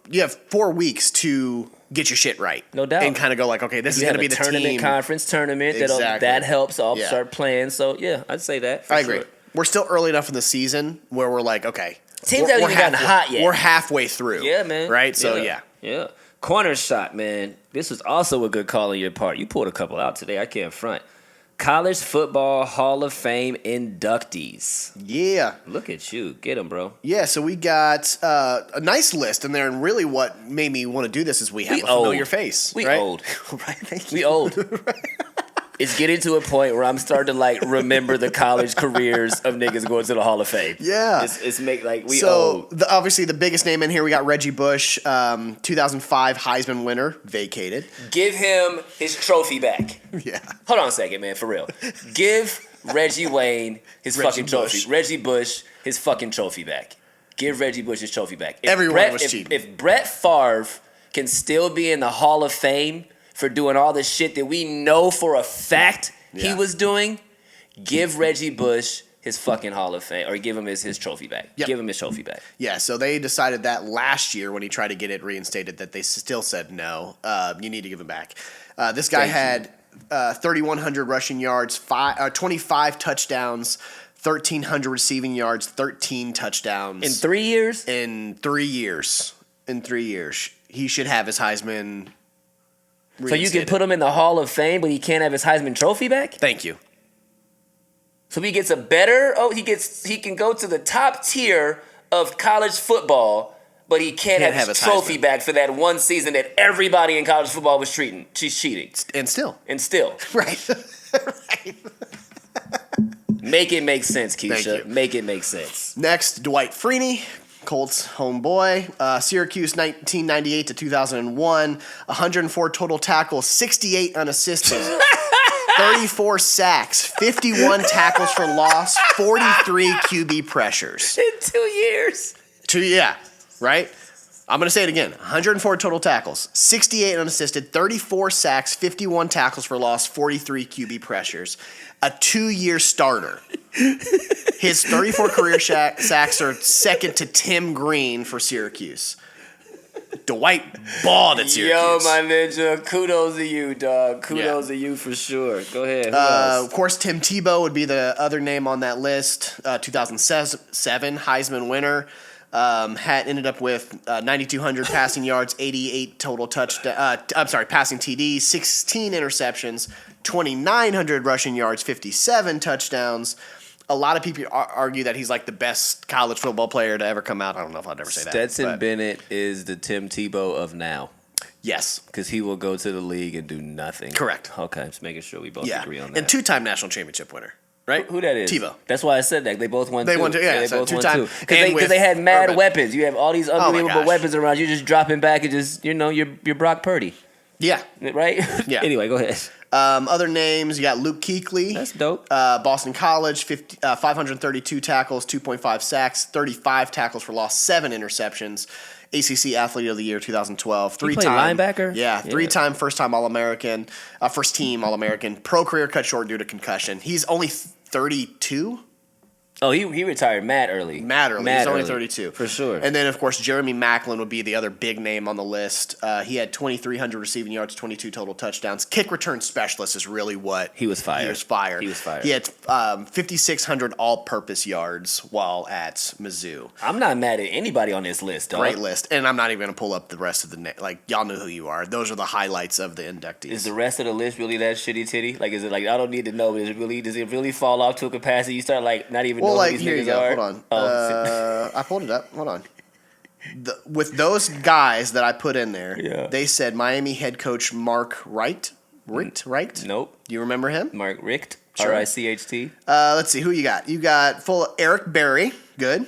you have 4 weeks to get your shit right. No doubt. And kind of go like, okay, this is going to be the team. Conference tournament. Exactly. That helps all start playing. So, yeah, I'd say that. I agree. Sure. We're still early enough in the season where we're like, okay. Teams haven't even gotten hot yet. We're halfway through. Yeah, man. Right? So, yeah. Yeah. Corner shot, man. This was also a good call on your part. You pulled a couple out today. I can't front. College Football Hall of Fame inductees. Yeah. Look at you. Get them, bro. Yeah, so we got a nice list in there, and really what made me want to do this is we have a familiar face. We right? old. Right, thank you. We old. It's getting to a point where I'm starting to like remember the college careers of niggas going to the Hall of Fame. Yeah. It's make like we so old. Obviously the biggest name in here, we got Reggie Bush, 2005 Heisman winner, vacated. Give him his trophy back. Yeah. Hold on a second, man, for real. Give Reggie Wayne his fucking trophy. Bush. Reggie Bush his fucking trophy back. Give Reggie Bush his trophy back. Everyone was cheating. If Brett Favre can still be in the Hall of Fame for doing all the shit that we know for a fact he was doing, give Reggie Bush his fucking Hall of Fame, or give him his trophy back. Yep. Give him his trophy back. Yeah, so they decided that last year when he tried to get it reinstated that they still said no, you need to give him back. This guy had 3,100 rushing yards, 25 touchdowns, 1,300 receiving yards, 13 touchdowns. In 3 years? In 3 years. In 3 years. He should have his Heisman So you can reinstated. put him in the Hall of Fame, but he can't have his Heisman trophy back? Thank you. So he gets a better. He can go to the top tier of college football, but he can't have his trophy Heisman back for that one season that everybody in college football was cheating. She's cheating, And still. Right. Right. Make it make sense, Keisha. Thank you. Make it make sense. Next, Dwight Freeney, Colts homeboy. Syracuse 1998 to 2001. 104 total tackles, 68 unassisted. 34 sacks, 51 tackles for loss, 43 QB pressures. In 2 years. Right? I'm going to say it again. 104 total tackles, 68 unassisted, 34 sacks, 51 tackles for loss, 43 QB pressures. A 2-year starter. His 34 career sacks are second to Tim Green for Syracuse. Dwight balled at Syracuse. Yo, my ninja, kudos to you, dog. Kudos to you for sure. Go ahead. Who else? Of course, Tim Tebow would be the other name on that list. 2007 Heisman winner. Ended up with 9,200 passing yards, 88 total passing TDs, 16 interceptions, 2,900 rushing yards, 57 touchdowns. A lot of people argue that he's like the best college football player to ever come out. I don't know if I'd ever say that. Stetson Bennett is the Tim Tebow of now. Yes. Because he will go to the league and do nothing. Correct. Okay, just making sure we both agree on that. And 2-time national championship winner. Right? Who that is? Tebow. That's why I said that. They both won They two. won two, yeah, they so both won two-time. two. Because they had mad Urban. weapons. You have all these unbelievable gosh. weapons around. You're just dropping back and just, you're Brock Purdy. Yeah. Right? Yeah. Anyway, go ahead. Other names, you got Luke Kuechly. That's dope. Boston College, 532 tackles, 2.5 sacks, 35 tackles for loss, 7 interceptions. ACC Athlete of the Year 2012. He played linebacker? Yeah, 3-time first-time All-American, first-team All-American. Pro career cut short due to concussion. He's only 32? Oh, he retired mad early. He's only 32. For sure. And then, of course, Jeremy Maclin would be the other big name on the list. He had 2,300 receiving yards, 22 total touchdowns. Kick return specialist is really what He was fired. He had 5,600 all-purpose yards while at Mizzou. I'm not mad at anybody on this list, dog. Great list. And I'm not even going to pull up the rest of the y'all know who you are. Those are the highlights of the inductees. Is the rest of the list really that shitty titty? Like, is it like, I don't need to know, but does it really fall off to a capacity? You start like not even knowing who these here you niggas go. are? Hold on. Oh. I pulled it up. Hold on. With those guys that I put in there, they said Miami head coach Mark Richt? Nope. Do you remember him? Mark Richt. Sure. R-I-C-H-T. Let's see. Who you got? You got full Eric Berry. Good.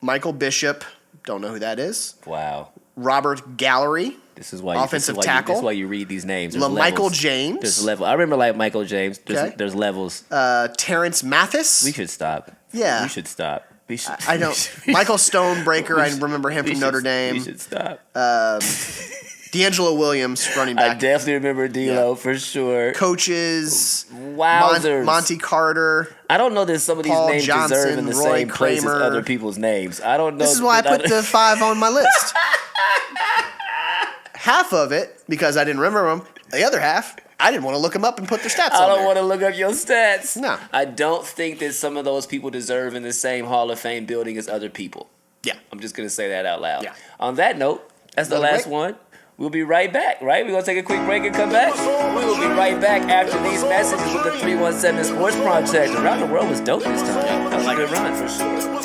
Michael Bishop. Don't know who that is. Wow. Robert Gallery. This is why offensive tackle. This is why you read these names. There's Michael levels. James. There's level. I remember like Michael James. There's levels. Terrence Mathis. We should stop. Yeah. We should stop. We should. I don't. Michael Stonebreaker. I remember him from Notre Dame. We should stop. D'Angelo Williams, running back. I definitely remember D'Lo for sure. Coaches. Wowzers. Monty Carter. I don't know that some of these Paul names Johnson, deserve in the Roy same place as Kramer. other people's names. I don't know. This is why I put the 5 on my list. Half of it because I didn't remember them. The other half, I didn't want to look them up and put their stats on I don't there. want to look up your stats. No. I don't think that some of those people deserve in the same Hall of Fame building as other people. Yeah. I'm just going to say that out loud. Yeah. On that note, that's the Another last break? one. we'll be right back, right? We're going to take a quick break and come back. We will be right back after these messages with the 317 Sports Project. Around the World was dope this time. That was a good run for sure.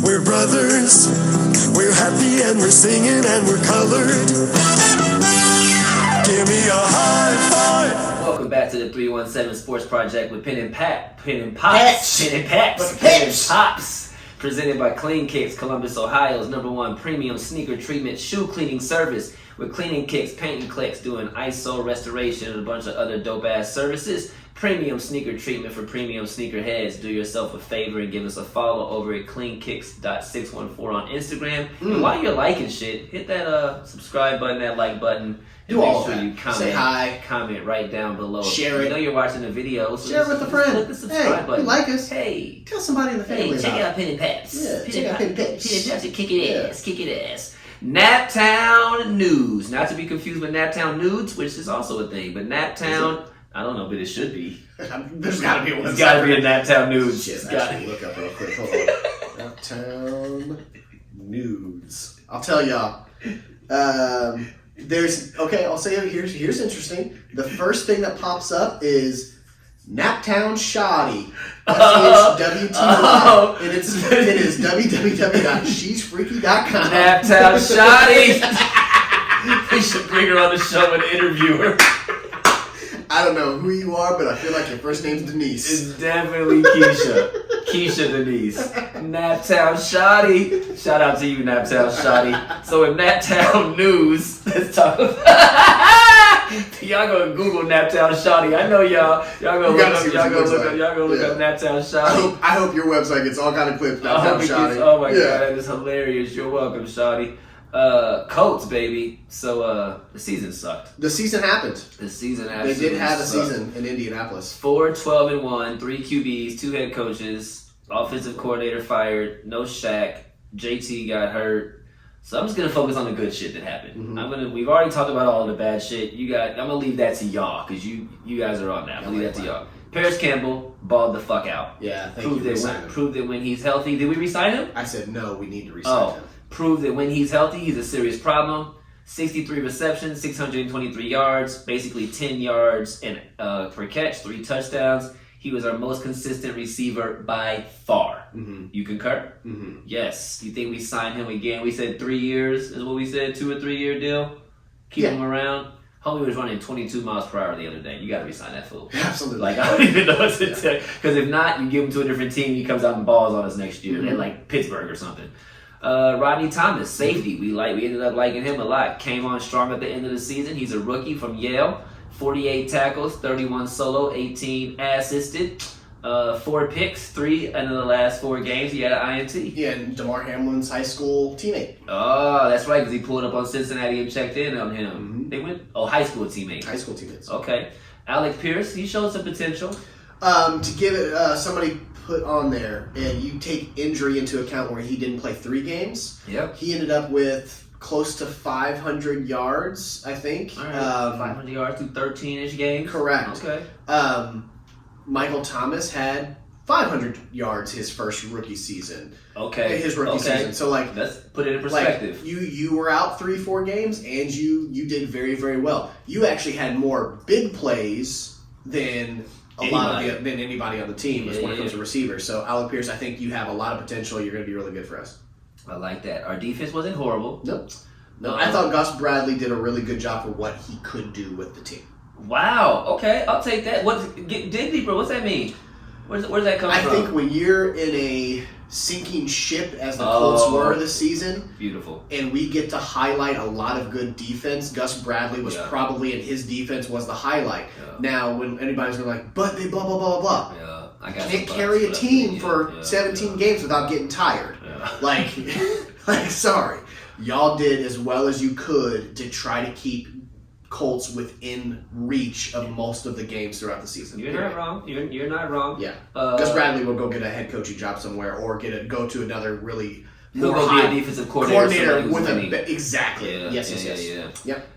We're brothers, we're happy and we're singing and we're colored. Give me a high five. Welcome back to the 317 Sports Project with Penn and Pops. Penn and Pops. Presented by Clean Kicks, Columbus, Ohio's #1 premium sneaker treatment shoe cleaning service. With cleaning kicks, paint and clicks, doing ISO restoration and a bunch of other dope ass services. Premium sneaker treatment for premium sneakerheads. Do yourself a favor and give us a follow over at cleankicks.614 on Instagram. And while you're liking shit, hit that subscribe button, that like button. Do all make of sure that. you comment. Say hi. Comment right down below. Share it. You know you're watching the video. So Share it with a friend. Click the subscribe Hey, button. you like us? Hey. Tell somebody in the family Hey, check about out Penn and Pops. Yeah, check out Penn and Pops. Penn and Pops, kick it Yeah. ass, kick it ass. Naptown News. Not to be confused with Naptown Nudes, which is also a thing, but Naptown, I don't know, but it should be. There's gotta be one. There's gotta be a Naptown News. Shit, It's I gotta- should look up real quick. Hold on. Uptown News. I'll tell y'all. I'll say it. Here's interesting. The first thing that pops up is Naptown Shoddy. SHWTY. Oh. And it is www.shesfreaky.com. Naptown Shoddy. We should bring her on the show and interview her. I don't know who you are, but I feel like your first name's Denise. It's definitely Keisha. Keisha Denise. Naptown Shoddy. Shout out to you, Naptown Shoddy. So in Naptown News, let's talk about... Y'all gonna Google Naptown Shoddy. I know y'all gonna look up Naptown Shoddy. I hope your website gets all kind of clips. I hope Naptown it Shoddy. gets, oh my Yeah. god, that is hilarious. You're welcome, Shoddy. Colts, baby. So the season sucked. The season happened. The season They absolutely did have a sucked. season in Indianapolis. 4-12-1, 3 QBs, 2 head coaches, offensive coordinator fired, no Shaq, JT got hurt. So I'm just gonna focus on the good shit that happened. We've already talked about all of the bad shit. I'm gonna leave that to y'all because you guys are on that. I'm gonna leave that to y'all. Paris Campbell balled the fuck out. Yeah, thank you. Proved that when he's healthy. Did we resign him? I said no. We need to resign him. Proved that when he's healthy, he's a serious problem. 63 receptions, 623 yards, basically 10 yards per catch, 3 touchdowns. He was our most consistent receiver by far. You concur? Yes. You think we signed him again? We said 3 years is what we said, 2 or 3 year deal. Keep him around. Homie was running 22 miles per hour the other day. You got to resign that fool. Absolutely. Like, I don't even know what to tell you. Because if not, you give him to a different team, he comes out and balls on us next year. Like Pittsburgh or something. Rodney Thomas, safety. We ended up liking him a lot. Came on strong at the end of the season. He's a rookie from Yale. 48 tackles, 31 solo, 18 assisted. 4 picks, 3 in the last 4 games. He had an INT. Yeah, and Damar Hamlin's high school teammate. Oh, that's right, because he pulled up on Cincinnati and checked in on him. They went, high school teammate. High school teammates. Okay. Alec Pierce, he showed some potential. To give it, somebody put on there, and you take injury into account where he didn't play 3 games. Yep. He ended up with close to 500 yards, I think. All right. 500 yards through 13-ish games. Correct. Okay. Michael Thomas had 500 yards his first rookie season. Okay. His rookie season. So let's put it in perspective. Like you were out 3-4 games and you did very, very well. You actually had more big plays than anybody on the team when it comes to receivers. So Alec Pierce, I think you have a lot of potential. You're going to be really good for us. I like that. Our defense wasn't horrible. Nope. No, I thought Gus Bradley did a really good job for what he could do with the team. Wow. Okay, I'll take that. Dig deeper. What's that mean? Where's that come from? I think when you're in a sinking ship, as the Colts were this season, beautiful, and we get to highlight a lot of good defense, Gus Bradley was probably, and his defense was the highlight. Yeah. Now, when anybody's going like, but they blah, blah, blah, blah, blah. Yeah, I got can't carry a team for 17 games without getting tired. Yeah. Like, sorry. Y'all did as well as you could to try to keep Colts within reach of most of the games throughout the season. You're not wrong. You're not wrong. Yeah. Gus Bradley will go get a head coaching job somewhere or go to another really He'll go be a defensive coordinator with exactly. Yeah, yes. Yep.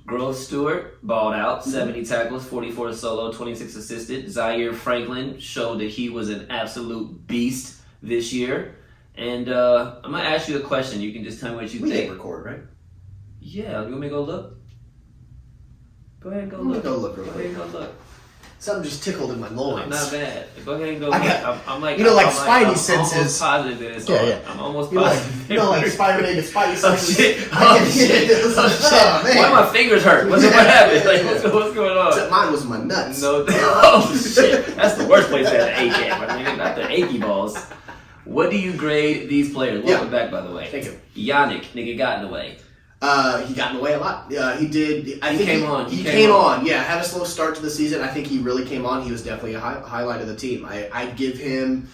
Grove Stewart balled out, 70 tackles, 44 solo, 26 assisted. Zaire Franklin showed that he was an absolute beast this year. And I'm going to ask you a question. You can just tell me what you think. We didn't record, right? Yeah. You want me to go look? Go ahead and go look. Go look real Go quick. ahead and go look. Something just tickled in my loins. I'm not bad. Go ahead and go I look. got- I'm like, Spidey I'm senses. almost positive that it's Yeah, on. yeah. I'm almost You know, positive. like Spider-Man, Spidey Oh senses. shit! I Oh can hear shit! it. Oh shit! Why my fingers hurt? What happened? Like what's going on? Except mine was my nuts. No, oh shit! That's the worst place to have an ache at, my nigga. Not the achy balls. What do you grade these players? Welcome back, by the way. Thank you. Yannick, nigga, got in the way. He got in the way a lot. He did. He came on. He came on. Yeah, had a slow start to the season. I think he really came on. He was definitely a highlight of the team. I'd give him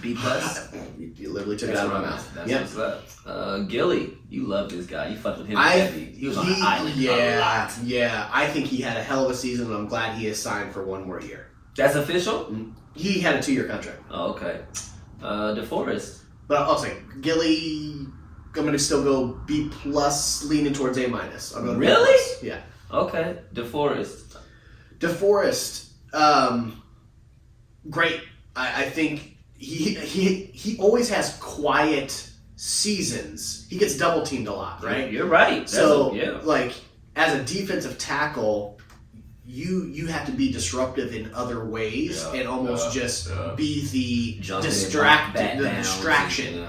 B plus. You literally took it out of my mouth. That's what's up. Gilly, you love this guy. You fucked with him I- heavy. He was on an island a lot. Yeah. I think he had a hell of a season, and I'm glad he is signed for one more year. That's official? He had a 2-year contract. Oh, okay. DeForest. But I'll say Gilly. I'm gonna still go B plus, leaning towards A minus. I'll go to B Really? plus. Yeah. Okay. DeForest. DeForest, great. I think he always has quiet seasons. He gets double teamed a lot, right? You're right. So, yeah. like, as a defensive tackle, you have to be disruptive in other ways and almost just be the distraction,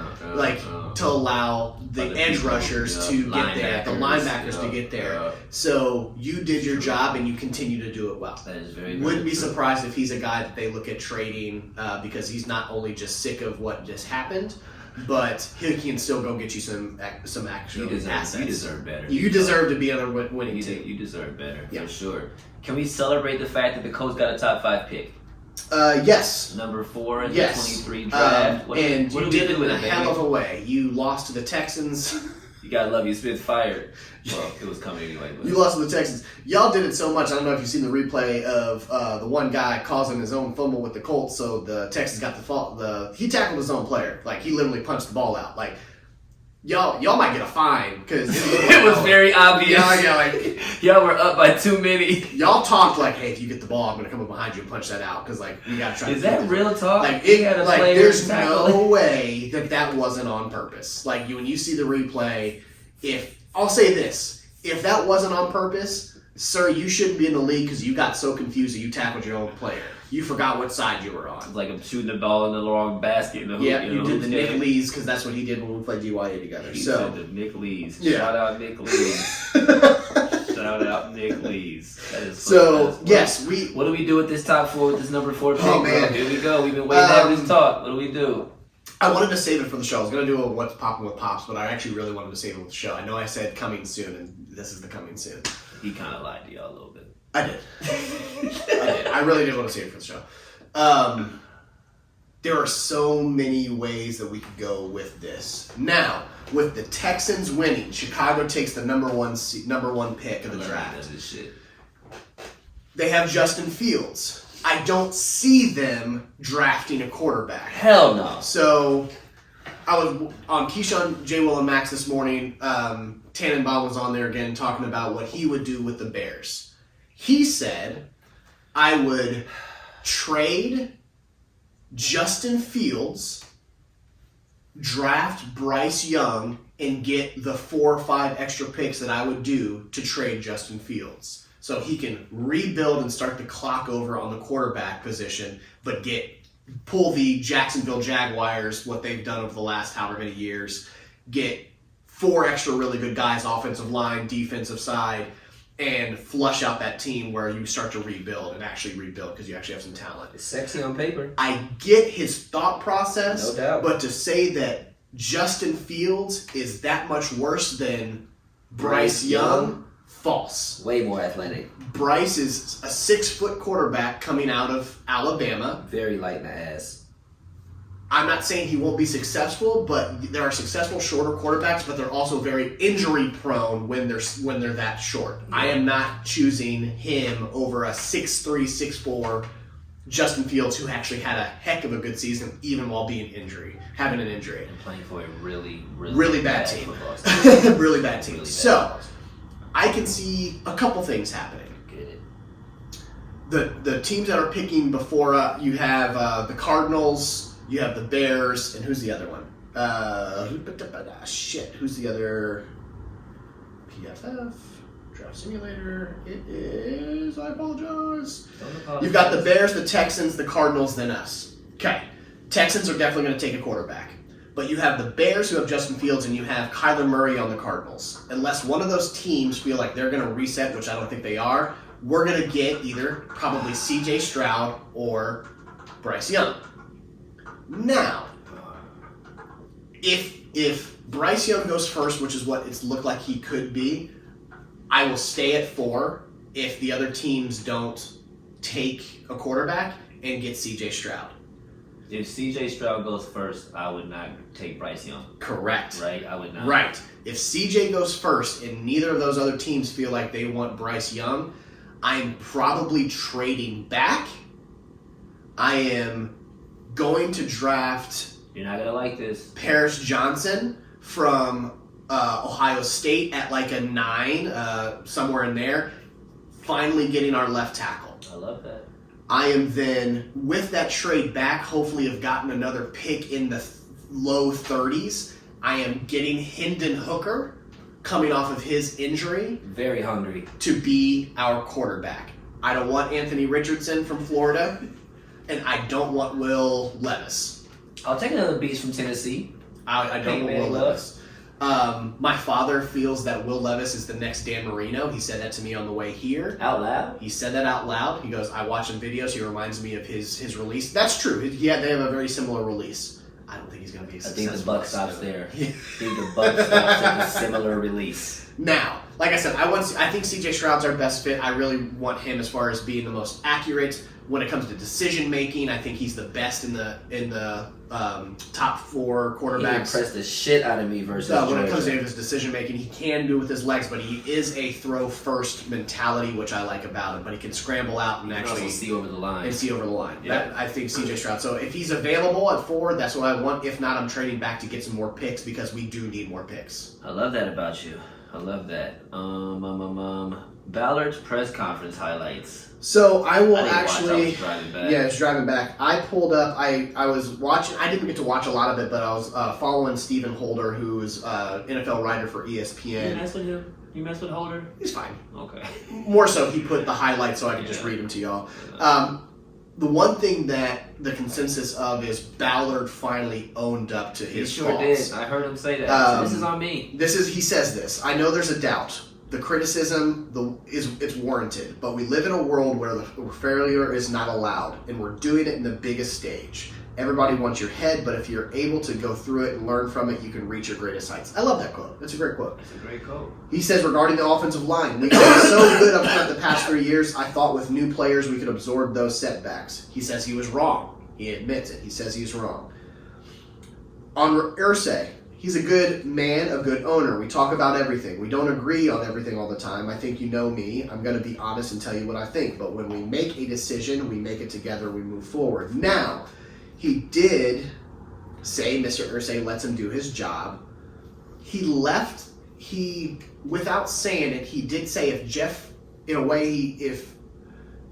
to allow the edge rushers to get there, the linebackers to get there. So you did your job and you continue to do it well. That is very, Wouldn't be true. surprised if he's a guy that they look at trading because he's not only just sick of what just happened, but he can still go get you some actual assets. You deserve better. You deserve to be on a winning You team. You deserve better, Yeah. for sure. Can we celebrate the fact that the Colts got a top 5 pick? Yes. Number 4 in Yes. the 23 draft. And what you do we did do it with in a it, hell baby? of a way. You lost to the Texans. You gotta love you. Smith fired. Well, it was coming anyway. But. You lost to the Texans. Y'all did it so much. I don't know if you've seen the replay of the one guy causing his own fumble with the Colts. So the Texans got the fault. He tackled his own player. Like he literally punched the ball out. Like y'all might get a fine because it was very obvious. Yeah, like y'all were up by too many. y'all talked like, hey, if you get the ball, I'm gonna come up behind you and punch that out because like we gotta try. Is that real talk? Like He had a player there's tackle. no way that wasn't on purpose. Like when you see the replay, if I'll say this, if that wasn't on purpose, sir, you shouldn't be in the league because you got so confused that you tackled your own player. You forgot what side you were on. Like I'm shooting the ball in the wrong basket. In the Yeah, hoop, you did the Nick game. Lees because that's what he did when we played GYA together. He So said the Nick Lees. Yeah. Shout out Nick Lees. Shout out Nick Lees. That is so fun. yes, What do we do with this top 4 with this number 4 pick? Oh, man. Here we go. We've been waiting to have this talk. What do we do? I wanted to save it for the show. I was going to do a What's Poppin' with Pops, but I actually really wanted to save it with the show. I know I said coming soon, and this is the coming soon. He kind of lied to y'all a little bit. I did. I really did want to save it for the show. There are so many ways that we could go with this. Now, with the Texans winning, Chicago takes the number one pick of the draft. This shit. They have Justin Fields. I don't see them drafting a quarterback. Hell no. So, I was on Keyshawn, J. Will, and Max this morning. Tannenbaum was on there again talking about what he would do with the Bears. He said, I would trade Justin Fields, draft Bryce Young, and get the 4 or 5 extra picks that I would do to trade Justin Fields. So he can rebuild and start the clock over on the quarterback position, but pull the Jacksonville Jaguars, what they've done over the last however many years, get 4 extra really good guys, offensive line, defensive side, and flush out that team where you start to rebuild and actually rebuild because you actually have some talent. It's sexy on paper. I get his thought process, No doubt. but to say that Justin Fields is that much worse than Bryce Young, false. Way more athletic. Bryce is a 6-foot quarterback coming out of Alabama. Very light in the ass. I'm not saying he won't be successful, but there are successful shorter quarterbacks, but they're also very injury prone when they're that short. Yeah. I am not choosing him over a 6'3", 6'4" Justin Fields, who actually had a heck of a good season, even while having an injury. And playing for a really bad team. Really bad team. So, I can see a couple things happening. The teams that are picking before you have the Cardinals, you have the Bears, and who's the other one? Who's the other? PFF Draft Simulator. It is. I apologize. You've got the Bears, the Texans, the Cardinals, then us. Okay, Texans are definitely going to take a quarterback, but you have the Bears who have Justin Fields, and you have Kyler Murray on the Cardinals. Unless one of those teams feel like they're going to reset, which I don't think they are. We're going to get either probably C.J. Stroud or Bryce Young. Now, if Bryce Young goes first, which is what it's looked like he could be, I will stay at 4 if the other teams don't take a quarterback and get C.J. Stroud. If C.J. Stroud goes first, I would not take Bryce Young. Correct. Right? I would not. Right. If C.J. goes first and neither of those other teams feel like they want Bryce Young, I'm probably trading back. I am going to draft... You're not going to like this. Paris Johnson from Ohio State at like a 9, somewhere in there. Finally getting our left tackle. I love that. I am then, with that trade back, hopefully have gotten another pick in the low 30s. I am getting Hendon Hooker, coming off of his injury. Very hungry. To be our quarterback. I don't want Anthony Richardson from Florida, and I don't want Will Levis. I'll take another beast from Tennessee. I don't want Will Levis. My father feels that Will Levis is the next Dan Marino. He said that to me on the way here. Out loud? He said that out loud. He goes, I watch him videos. He reminds me of his release. That's true. Yeah, they have a very similar release. I don't think he's going to be a successful. I think the buck stops there. I think the buck stops at a similar release. Now, like I said, I think C.J. Stroud's our best fit. I really want him as far as being the most accurate. When it comes to decision making, I think he's the best in the top 4 quarterbacks. He impressed the shit out of me versus when it comes to his decision making, he can do it with his legs, but he is a throw first mentality, which I like about him. But he can scramble out and actually see over the line. Yeah. I think C.J. Stroud. So if he's available at 4, that's what I want. If not, I'm trading back to get some more picks because we do need more picks. I love that about you. I love that. Ballard's press conference highlights. So I will I was driving back. Yeah, I was driving back. I pulled up. I was watching. I didn't get to watch a lot of it, but I was following Stephen Holder, who's NFL writer for ESPN. You mess with him? You mess with Holder? He's fine. Okay. More so, he put the highlights so I could just read them to y'all. The one thing that the consensus of is Ballard finally owned up to his faults. He sure did. I heard him say that. This is on me. He says this. I know there's a doubt. The criticism it's warranted, but we live in a world where failure is not allowed, and we're doing it in the biggest stage. Everybody wants your head, but if you're able to go through it and learn from it, you can reach your greatest heights. I love that quote. That's a great quote. It's a great quote. He says, regarding the offensive line, we got so good up front the past 3 years, I thought with new players we could absorb those setbacks. He says he was wrong. He admits it. He says he's wrong. On Irsay, he's a good man, a good owner. We talk about everything. We don't agree on everything all the time. I think you know me. I'm going to be honest and tell you what I think. But when we make a decision, we make it together, we move forward. Now, he did say Mr. Irsay lets him do his job. Without saying it, he did say if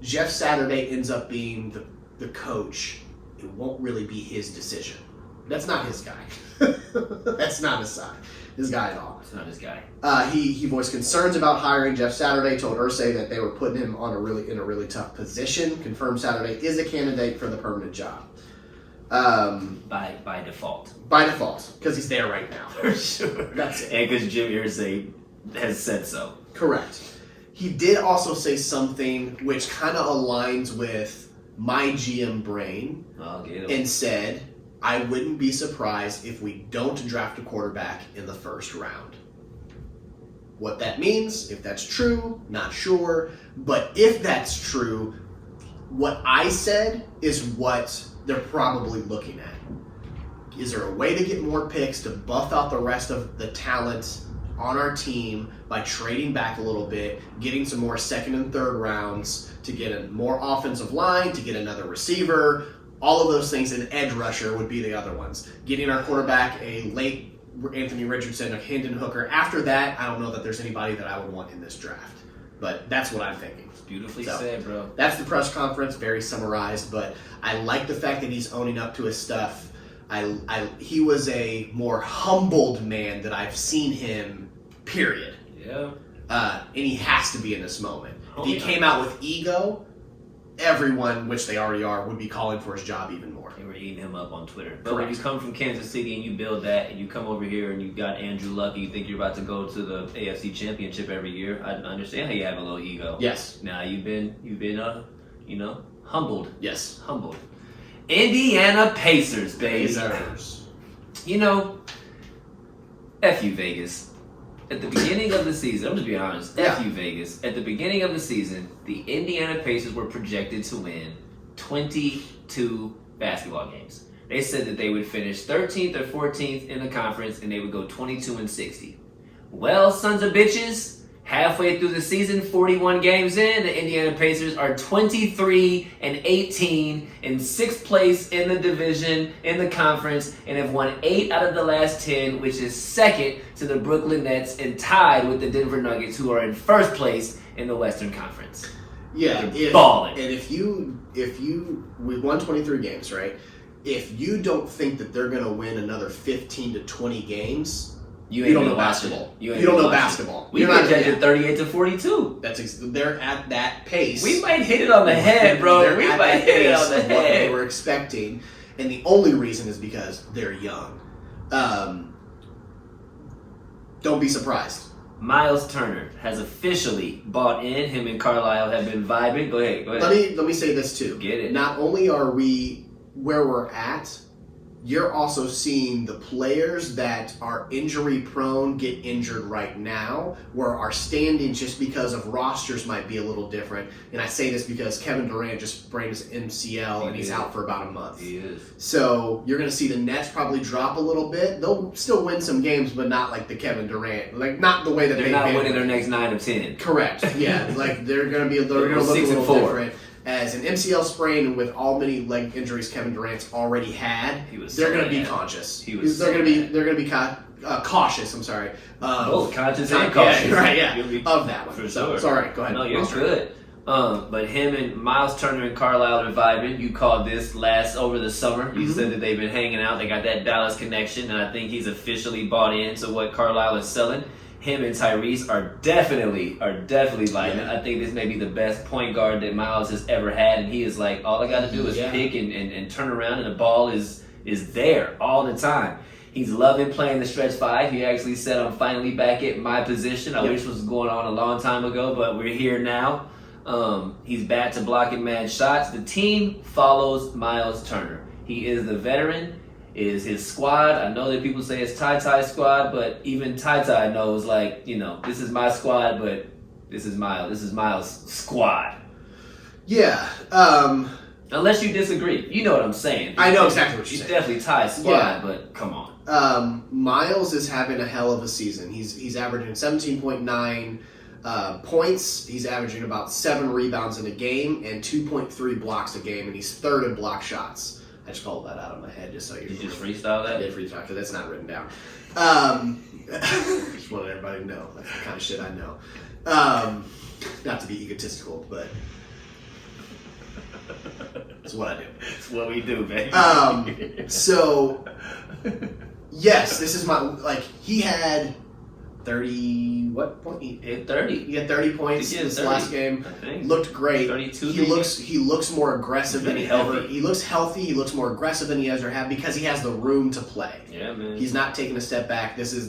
Jeff Saturday ends up being the coach, it won't really be his decision. That's not his guy. That's not his guy at all. It's not his guy. He voiced concerns about hiring Jeff Saturday, told Irsay that they were putting him in a really tough position, confirmed Saturday is a candidate for the permanent job. By default. By default, because he's there right now. For sure. That's it. And because Jim Irsay has said so. Correct. He did also say something which kind of aligns with my GM brain and said, I wouldn't be surprised if we don't draft a quarterback in the first round. What that means, if that's true, not sure. But if that's true, what I said is what they're probably looking at. is there a way to get more picks to buff out the rest of the talent on our team by trading back a little bit, getting some more second and third rounds to get a more offensive line, to get another receiver, all of those things. An edge rusher would be the other ones. Getting our quarterback a late Anthony Richardson, a Hendon Hooker. After that, I don't know that there's anybody that I would want in this draft. But that's what I'm thinking. Beautifully said, bro. That's the press conference, very summarized, but I like the fact that he's owning up to his stuff. He was a more humbled man that I've seen him, period. Yeah. And he has to be in this moment. If he came out with ego, everyone, which they already are, would be calling for his job even more. They were eating him up on Twitter. But Correct. when you come from Kansas City and you build that, and you come over here and you got Andrew Luck, and you think you're about to go to the AFC Championship every year, I understand how you have a little ego. Yes. Now you've been humbled. Yes. Humbled. Indiana Pacers, baby. Pacers. F you, Vegas. At the beginning of the season, I'm just being honest. F you, Vegas. At the beginning of the season, the Indiana Pacers were projected to win 22 basketball games. They said that they would finish 13th or 14th in the conference, and they would go 22-60. Well, sons of bitches, halfway through the season, 41 games in, the Indiana Pacers are 23-18 in 6th place in the division, in the conference, and have won 8 out of the last 10, which is second to the Brooklyn Nets and tied with the Denver Nuggets, who are in 1st place in the Western Conference. Yeah, balling. And if we won 23 games, right? If you don't think that they're going to win another 15 to 20 games, you don't know basketball. You don't know basketball. We projected 38-42. They're at that pace. We might hit it on the head, bro. We might hit it on the what they head. were expecting, and the only reason is because they're young. Don't be surprised. Miles Turner has officially bought in. Him and Carlisle have been vibing. Go ahead. Let me say this too. Get it. Not only are we where we're at, you're also seeing the players that are injury prone get injured right now, where our standings just because of rosters might be a little different. And I say this because Kevin Durant just sprained his MCL and he's out for about a month. He is. So you're going to see the Nets probably drop a little bit. They'll still win some games, but not like the Kevin Durant, like not the way that they're not winning their next 9 or 10. Correct. Yeah, like they're going to look a little different. As an MCL sprain and with all many leg injuries Kevin Durant's already had, they're going to be conscious. They're going to be cautious. I'm sorry. Both conscious and cautious. Right? Yeah. Of that one. For so, sure. Sorry. Go ahead. No, you're good. But him and Miles Turner and Carlisle are vibing. You called this over the summer. You said that they've been hanging out. They got that Dallas connection, and I think he's officially bought into what Carlisle is selling. Him and Tyrese are definitely vibing. Yeah. I think this may be the best point guard that Miles has ever had, and he is like, all I got to do is pick and turn around, and the ball is there all the time. He's loving playing the stretch 5. He actually said, I'm finally back at my position. I wish this was going on a long time ago, but we're here now. He's back to blocking mad shots. The team follows Miles Turner. He is the veteran. Is his squad. I know that people say it's Ty-Ty's squad, but even Ty-Ty knows, this is my squad, but this is Miles' squad. Yeah. Unless you disagree. You know what I'm saying. I know exactly what you're saying. He's definitely Ty's squad, but come on. Miles is having a hell of a season. He's averaging 17.9 points. He's averaging about 7 rebounds in a game and 2.3 blocks a game, and he's 3rd in block shots. I just called that out of my head just so you. Did you just freestyle that? I did freestyle because that's not written down. Just wanted everybody to know. That's the kind of shit I know. Not to be egotistical, but it's what I do. It's what we do, baby. So, yes, this is he had 30, what point? He hit 30. He had 30 points in his last game. Looked great. 32. He looks more aggressive than he ever. He looks healthy. He looks more aggressive than he ever had because he has the room to play. Yeah, man. He's not taking a step back. This is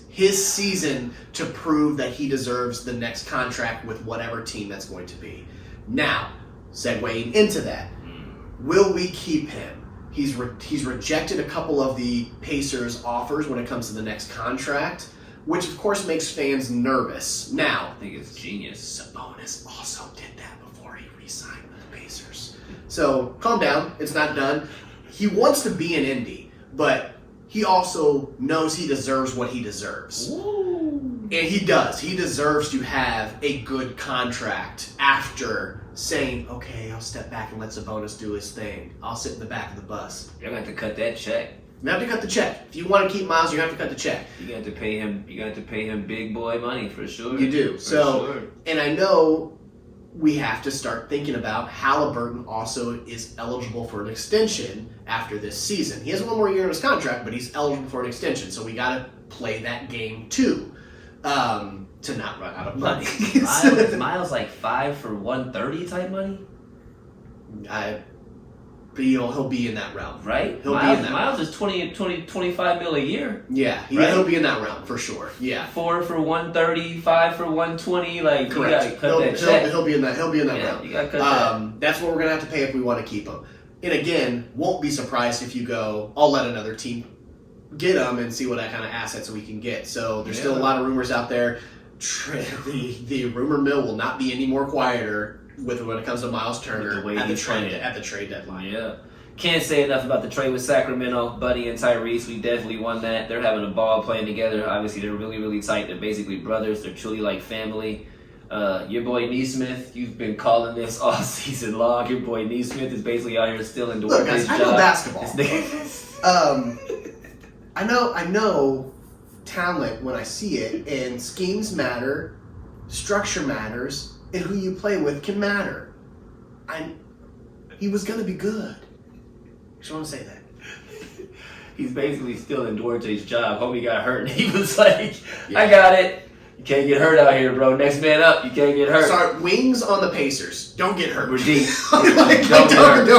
his season to prove that he deserves the next contract with whatever team that's going to be. Now, segueing into that, will we keep him? He's rejected a couple of the Pacers' offers when it comes to the next contract, which of course makes fans nervous. Now, I think it's genius. Sabonis also did that before he re-signed with the Pacers. So calm down. It's not done. he wants to be in Indy, but he also knows he deserves what he deserves. Ooh. And he does. He deserves to have a good contract after saying, okay, I'll step back and let Sabonis do his thing. I'll sit in the back of the bus. You're going to have to cut that check. You have to cut the check. If you want to keep Miles, you have to cut the check. You got to pay him. You got to pay him big boy money for sure. You do. For sure. And I know we have to start thinking about Halliburton also is eligible for an extension after this season. He has one more year in his contract, but he's eligible for an extension. So we got to play that game too, to not run out of money. Miles like 5 for 130 type money. He'll be in that realm, right? He'll be in that. Miles is 25 mil a year. Yeah, right? He'll be in that realm for sure. Yeah, 4 for 130, 5 for 120. Like correct. You gotta cut that check. He'll be in that. He'll be in that realm. You gotta cut that. That's what we're gonna have to pay if we want to keep him. And again, won't be surprised if you go, I'll let another team get him and see what kind of assets we can get. So there's still a lot of rumors out there. The rumor mill will not be any more quieter when it comes to Miles Turner at the trade deadline. Yeah. Can't say enough about the trade with Sacramento. Buddy and Tyrese, we definitely won that. They're having a ball playing together. Obviously, they're really, really tight. They're basically brothers. They're truly like family. Your boy Neesmith, you've been calling this all season long. Your boy Neesmith is basically out here stealing the Look, guys, I know basketball. I know talent when I see it, and schemes matter, structure matters, and who you play with can matter. He was going to be good. I just want to say that. He's basically stealing Duarte's job. Homie got hurt, and he was like, I got it. You can't get hurt out here, bro. Next man up. You can't get hurt. Sorry, wings on the Pacers. Don't get hurt. We're deep. Don't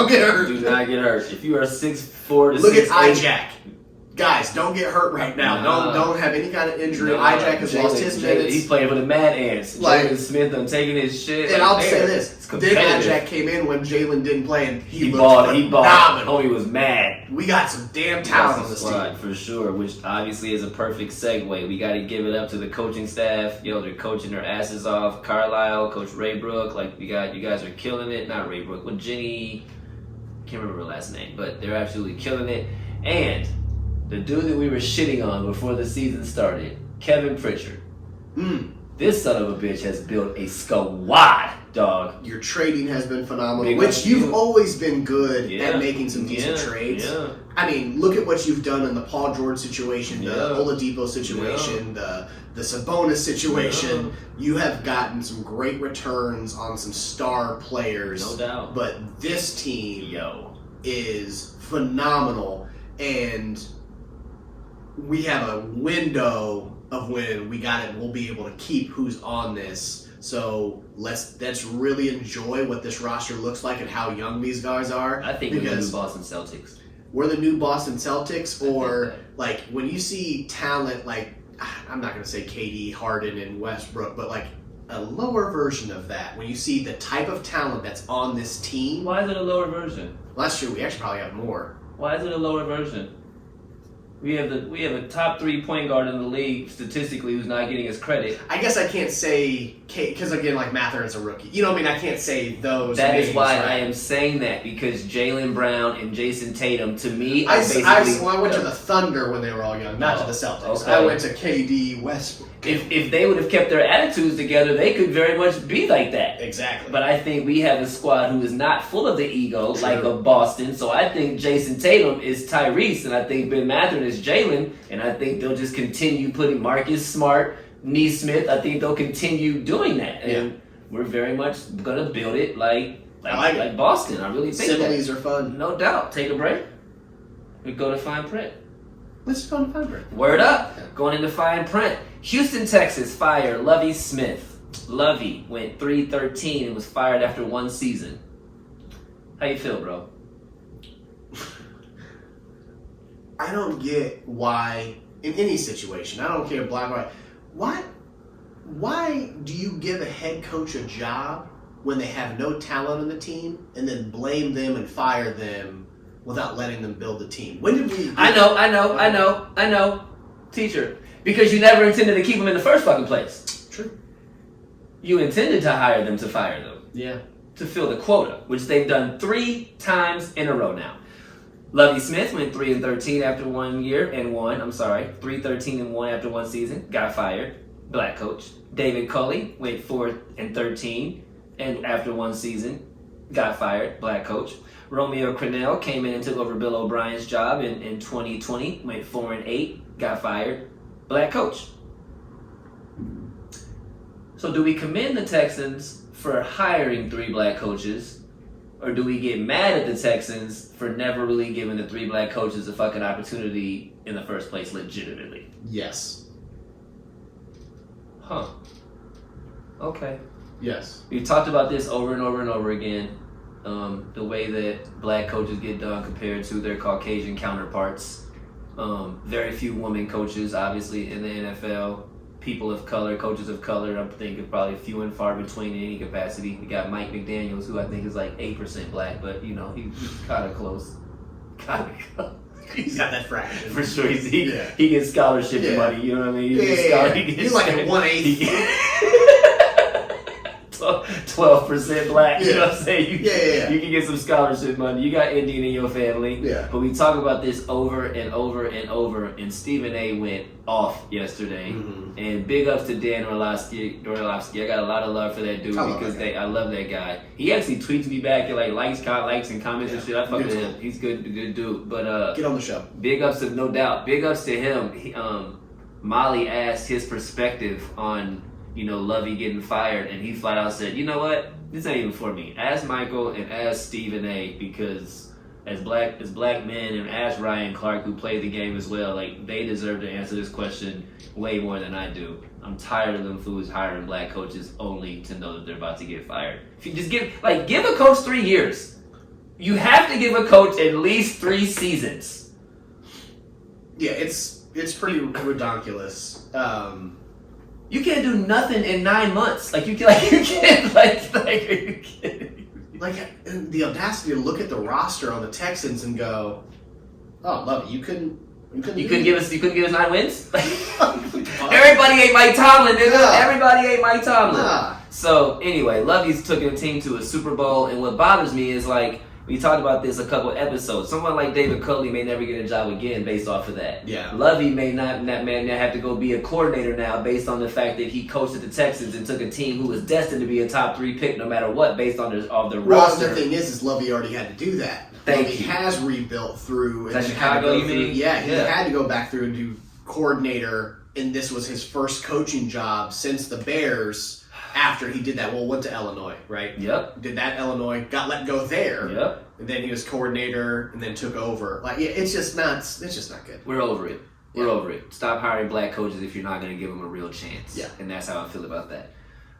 get hurt. Do not get hurt. If you are 6'4" to Look 6'8", at Ijack. Guys, don't get hurt right now. Don't have any kind of injury. Ijack has lost his minutes. He's playing for the Mad Ants. Jalen Smith, I'm taking his shit. And I'll say this: Dick Ijack came in when Jalen didn't play, and he balled. phenomenal. Homie was mad. We got some damn talent on this team for sure, which obviously is a perfect segue. We got to give it up to the coaching staff. They're coaching their asses off. Carlisle, Coach Raybrook, you guys are killing it. Not Raybrook, with Jenny. Can't remember her last name, but they're absolutely killing it. And the dude that we were shitting on before the season started, Kevin Pritchard. This son of a bitch has built a squad, dog. Your trading has been phenomenal, which you've always been good at making some decent trades. Yeah. I mean, look at what you've done in the Paul George situation, the Oladipo situation, the Sabonis situation. You have gotten some great returns on some star players. No doubt. But this team is phenomenal, and we have a window of when we'll be able to keep who's on this. So let's really enjoy what this roster looks like and how young these guys are. I think we're the new Boston Celtics. We're the new Boston Celtics, or like when you see talent like, I'm not going to say KD, Harden, and Westbrook, but like a lower version of that. When you see the type of talent that's on this team. Why is it a lower version? Last year we actually probably have more. Why is it a lower version? We have a top 3 point guard in the league statistically who's not getting his credit. I guess I can't say because again, like Mathurin's a rookie. You know what I mean? I can't say those. That names, is why right? I am saying that, because Jaylen Brown and Jason Tatum, to me, I went to the Thunder when they were all young, not to the Celtics. Okay. I went to KD, Westbrook. If they would have kept their attitudes together, they could very much be like that. Exactly. But I think we have a squad who is not full of the ego like a Boston. So I think Jason Tatum is Tyrese, and I think Ben Mathurin is Jalen, and I think they'll just continue putting Marcus Smart, Neesmith. I think they'll continue doing that, and we're very much gonna build it like Boston. I really think similes are fun. No doubt. Take a break. We go to fine print. Let's go to fine print. Word up. Going into fine print. Houston, Texas fired Lovie Smith. Lovie went 3-13 and was fired after 1 season. How you feel, bro? I don't get why, in any situation, I don't care black or white, why do you give a head coach a job when they have no talent on the team and then blame them and fire them without letting them build the team? When did we... I know. Teacher. Because you never intended to keep them in the first fucking place. True. You intended to hire them to fire them. Yeah. To fill the quota, which they've done 3 times in a row now. Lovie Smith went 3-13 after 1 year and won. 3-13-1 after one season. Got fired. Black coach. David Culley went 4-13 and after one season. Got fired. Black coach. Romeo Crennel came in and took over Bill O'Brien's job in 2020. Went 4-8. Got fired. Black coach. So do we commend the Texans for hiring 3 black coaches? Or do we get mad at the Texans for never really giving the 3 black coaches a fucking opportunity in the first place legitimately? Yes. Huh. Okay. Yes. We talked about this over and over and over again. The way that black coaches get done compared to their Caucasian counterparts. Very few women coaches, obviously, in the NFL. People of color, coaches of color, I'm thinking probably few and far between in any capacity. We got Mike McDaniels, who I think is like 8% black, but you know, he's kind of close. He's got that fraction. For sure. He gets scholarship money, you know what I mean? He's like a 1/8. 12% black, you know what I'm saying? You can get some scholarship money. You got Indian in your family. Yeah. But we talk about this over and over and over, and Stephen A. went off yesterday. Mm-hmm. And big ups to Dan Orlovsky. I got a lot of love for that dude because I love that guy. He actually tweets me back and like likes and comments and shit. I fuck with him. He's good dude. But get on the show. Big ups to no doubt. Big ups to him. Molly asked his perspective on Lovie getting fired, and he flat out said, you know what? This ain't even for me. Ask Michael and ask Stephen A. because as black men and ask Ryan Clark, who played the game as well, like they deserve to answer this question way more than I do. I'm tired of them fools hiring black coaches only to know that they're about to get fired. If you just give a coach 3 years. You have to give a coach at least 3 seasons. Yeah, it's pretty ridiculous. You can't do nothing in 9 months. Are you kidding? Like the audacity to look at the roster on the Texans and go, "Oh, Lovie, you couldn't give us 9 wins." Everybody ain't Mike Tomlin, nigga. Nah. Everybody ain't Mike Tomlin. Nah. So anyway, Lovie's took a team to a Super Bowl, and what bothers me is we talked about this a couple episodes. Someone like David Culley may never get a job again based off of that. Yeah. Lovie may not have to go be a coordinator now based on the fact that he coached at the Texans and took a team who was destined to be a top 3 pick no matter what based on their roster. Well, the thing is Lovie already had to do that. Lovie has rebuilt through. Is that Chicago, you mean? Yeah, he had to go back through and do coordinator, and this was his first coaching job since the Bears. After he did that, went to Illinois, right? Yep. Did that Illinois, got let go there. Yep. And then he was coordinator, and then took over. It's just not good. We're over it. We're over it. Stop hiring black coaches if you're not going to give them a real chance. Yeah. And that's how I feel about that.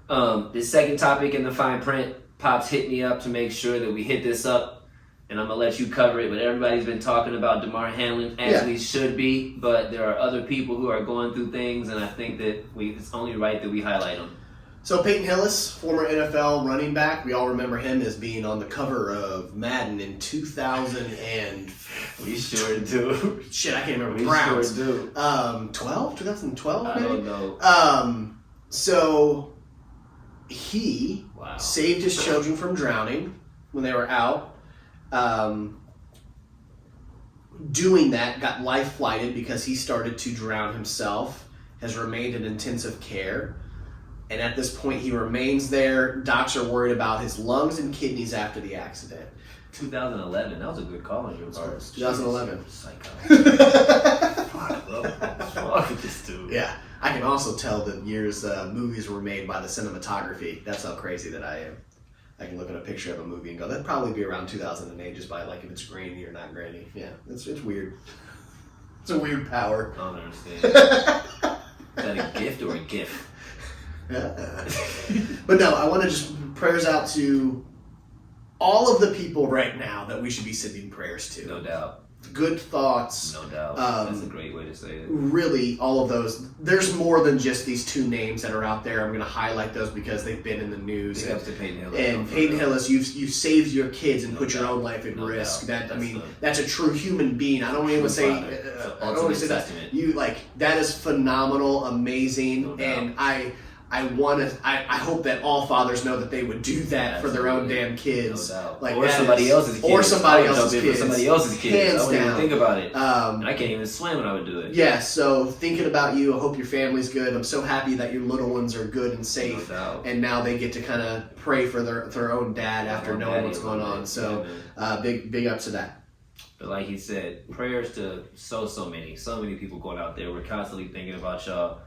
The second topic in the fine print, Pops hit me up to make sure that we hit this up, and I'm going to let you cover it, but everybody's been talking about Damar Hamlin, as we should be, but there are other people who are going through things, and I think that it's only right that we highlight them. So Peyton Hillis, former NFL running back, we all remember him as being on the cover of Madden in 2000 and... We sure do. Shit, I can't remember. We Browns. sure do. 2012 I maybe? don't know. So he saved his children from drowning when they were out. Doing that, got life flighted because he started to drown himself, has remained in intensive care. And at this point, he remains there. Docs are worried about his lungs and kidneys after the accident. 2011. That was a good call on your part. 2011. Psycho. Fuck, bro. What's wrong with this dude? Yeah. I can also tell the years movies were made by the cinematography. That's how crazy that I am. I can look at a picture of a movie and go, that'd probably be around 2008 just by if it's grainy or not grainy. Yeah, it's weird. It's a weird power. I don't understand. Is that a gift or a gif? But no, I want to just prayers out to all of the people right now that we should be sending prayers to. No doubt. Good thoughts. No doubt. That's a great way to say it. Really, all of those. There's more than just these 2 names that are out there. I'm going to highlight those because they've been in the news. Big ups to Peyton Hillis. And Peyton Hillis, you've saved your kids and put your own life at risk. That's a true human being. I don't even say. I don't want to say that. That is phenomenal, amazing, and I I hope that all fathers know that they would do that for their own damn kids, no doubt. like or somebody else's kids. Or somebody else's kids. Somebody else's kids. Hands I wouldn't down. even think about it. And I can't even swim when I would do it. Yeah, so thinking about you, I hope your family's good. I'm so happy that your little ones are good and safe, and now they get to kind of pray for their own dad after knowing what's going on. So big ups to that. But like he said, prayers to so many people going out there. We're constantly thinking about y'all.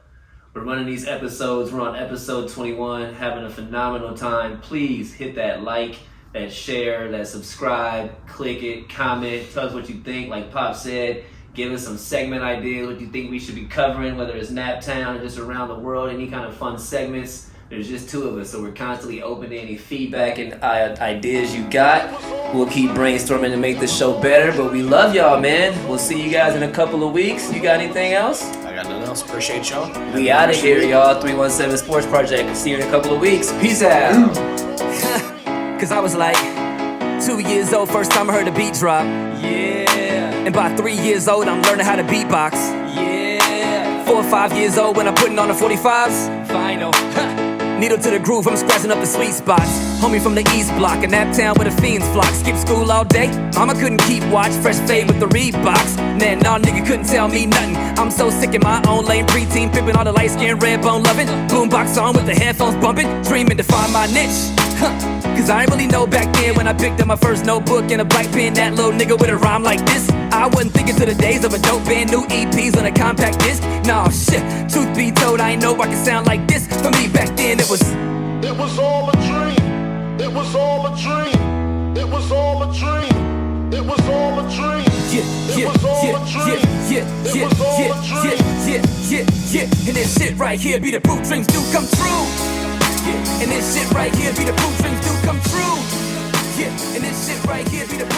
We're running these episodes. We're on episode 21, having a phenomenal time. Please hit that like, that share, that subscribe, click it, comment, tell us what you think. Like Pop said, give us some segment ideas, what you think we should be covering, whether it's Naptown or just around the world, any kind of fun segments. There's just two of us, so we're constantly open to any feedback and ideas you got. We'll keep brainstorming to make the show better, but we love y'all, man. We'll see you guys in a couple of weeks. You got anything else? I got nothing else. Appreciate y'all. We out of here, y'all. 317 Sports Project. See you in a couple of weeks. Peace out. Cause I was like 2 years old, first time I heard a beat drop. Yeah. And by 3 years old, I'm learning how to beatbox. Yeah. 4 or 5 years old when I'm putting on the 45s. Final. Needle to the groove, I'm scratching up the sweet spots. Homie from the East Block, in Naptown where the fiends flock. Skip school all day, mama couldn't keep watch. Fresh fade with the Reeboks. Man, nah, nigga couldn't tell me nothing. I'm so sick in my own lane, preteen pimping, all the light skin, red bone loving. Boombox on with the headphones bumping, dreaming to find my niche. Cause I ain't really know back then when I picked up my first notebook and a black pen, that little nigga with a rhyme like this. I wasn't thinking to the days of a dope band, new EPs on a compact disc. Nah, shit, truth be told, I ain't know I could sound like this. For me back then it was all a dream. It was all a dream. It was all a dream. It was all a dream. And this shit right here be the proof dreams do come true. And this shit right here be the proof dreams do come true. And this shit right here be the proof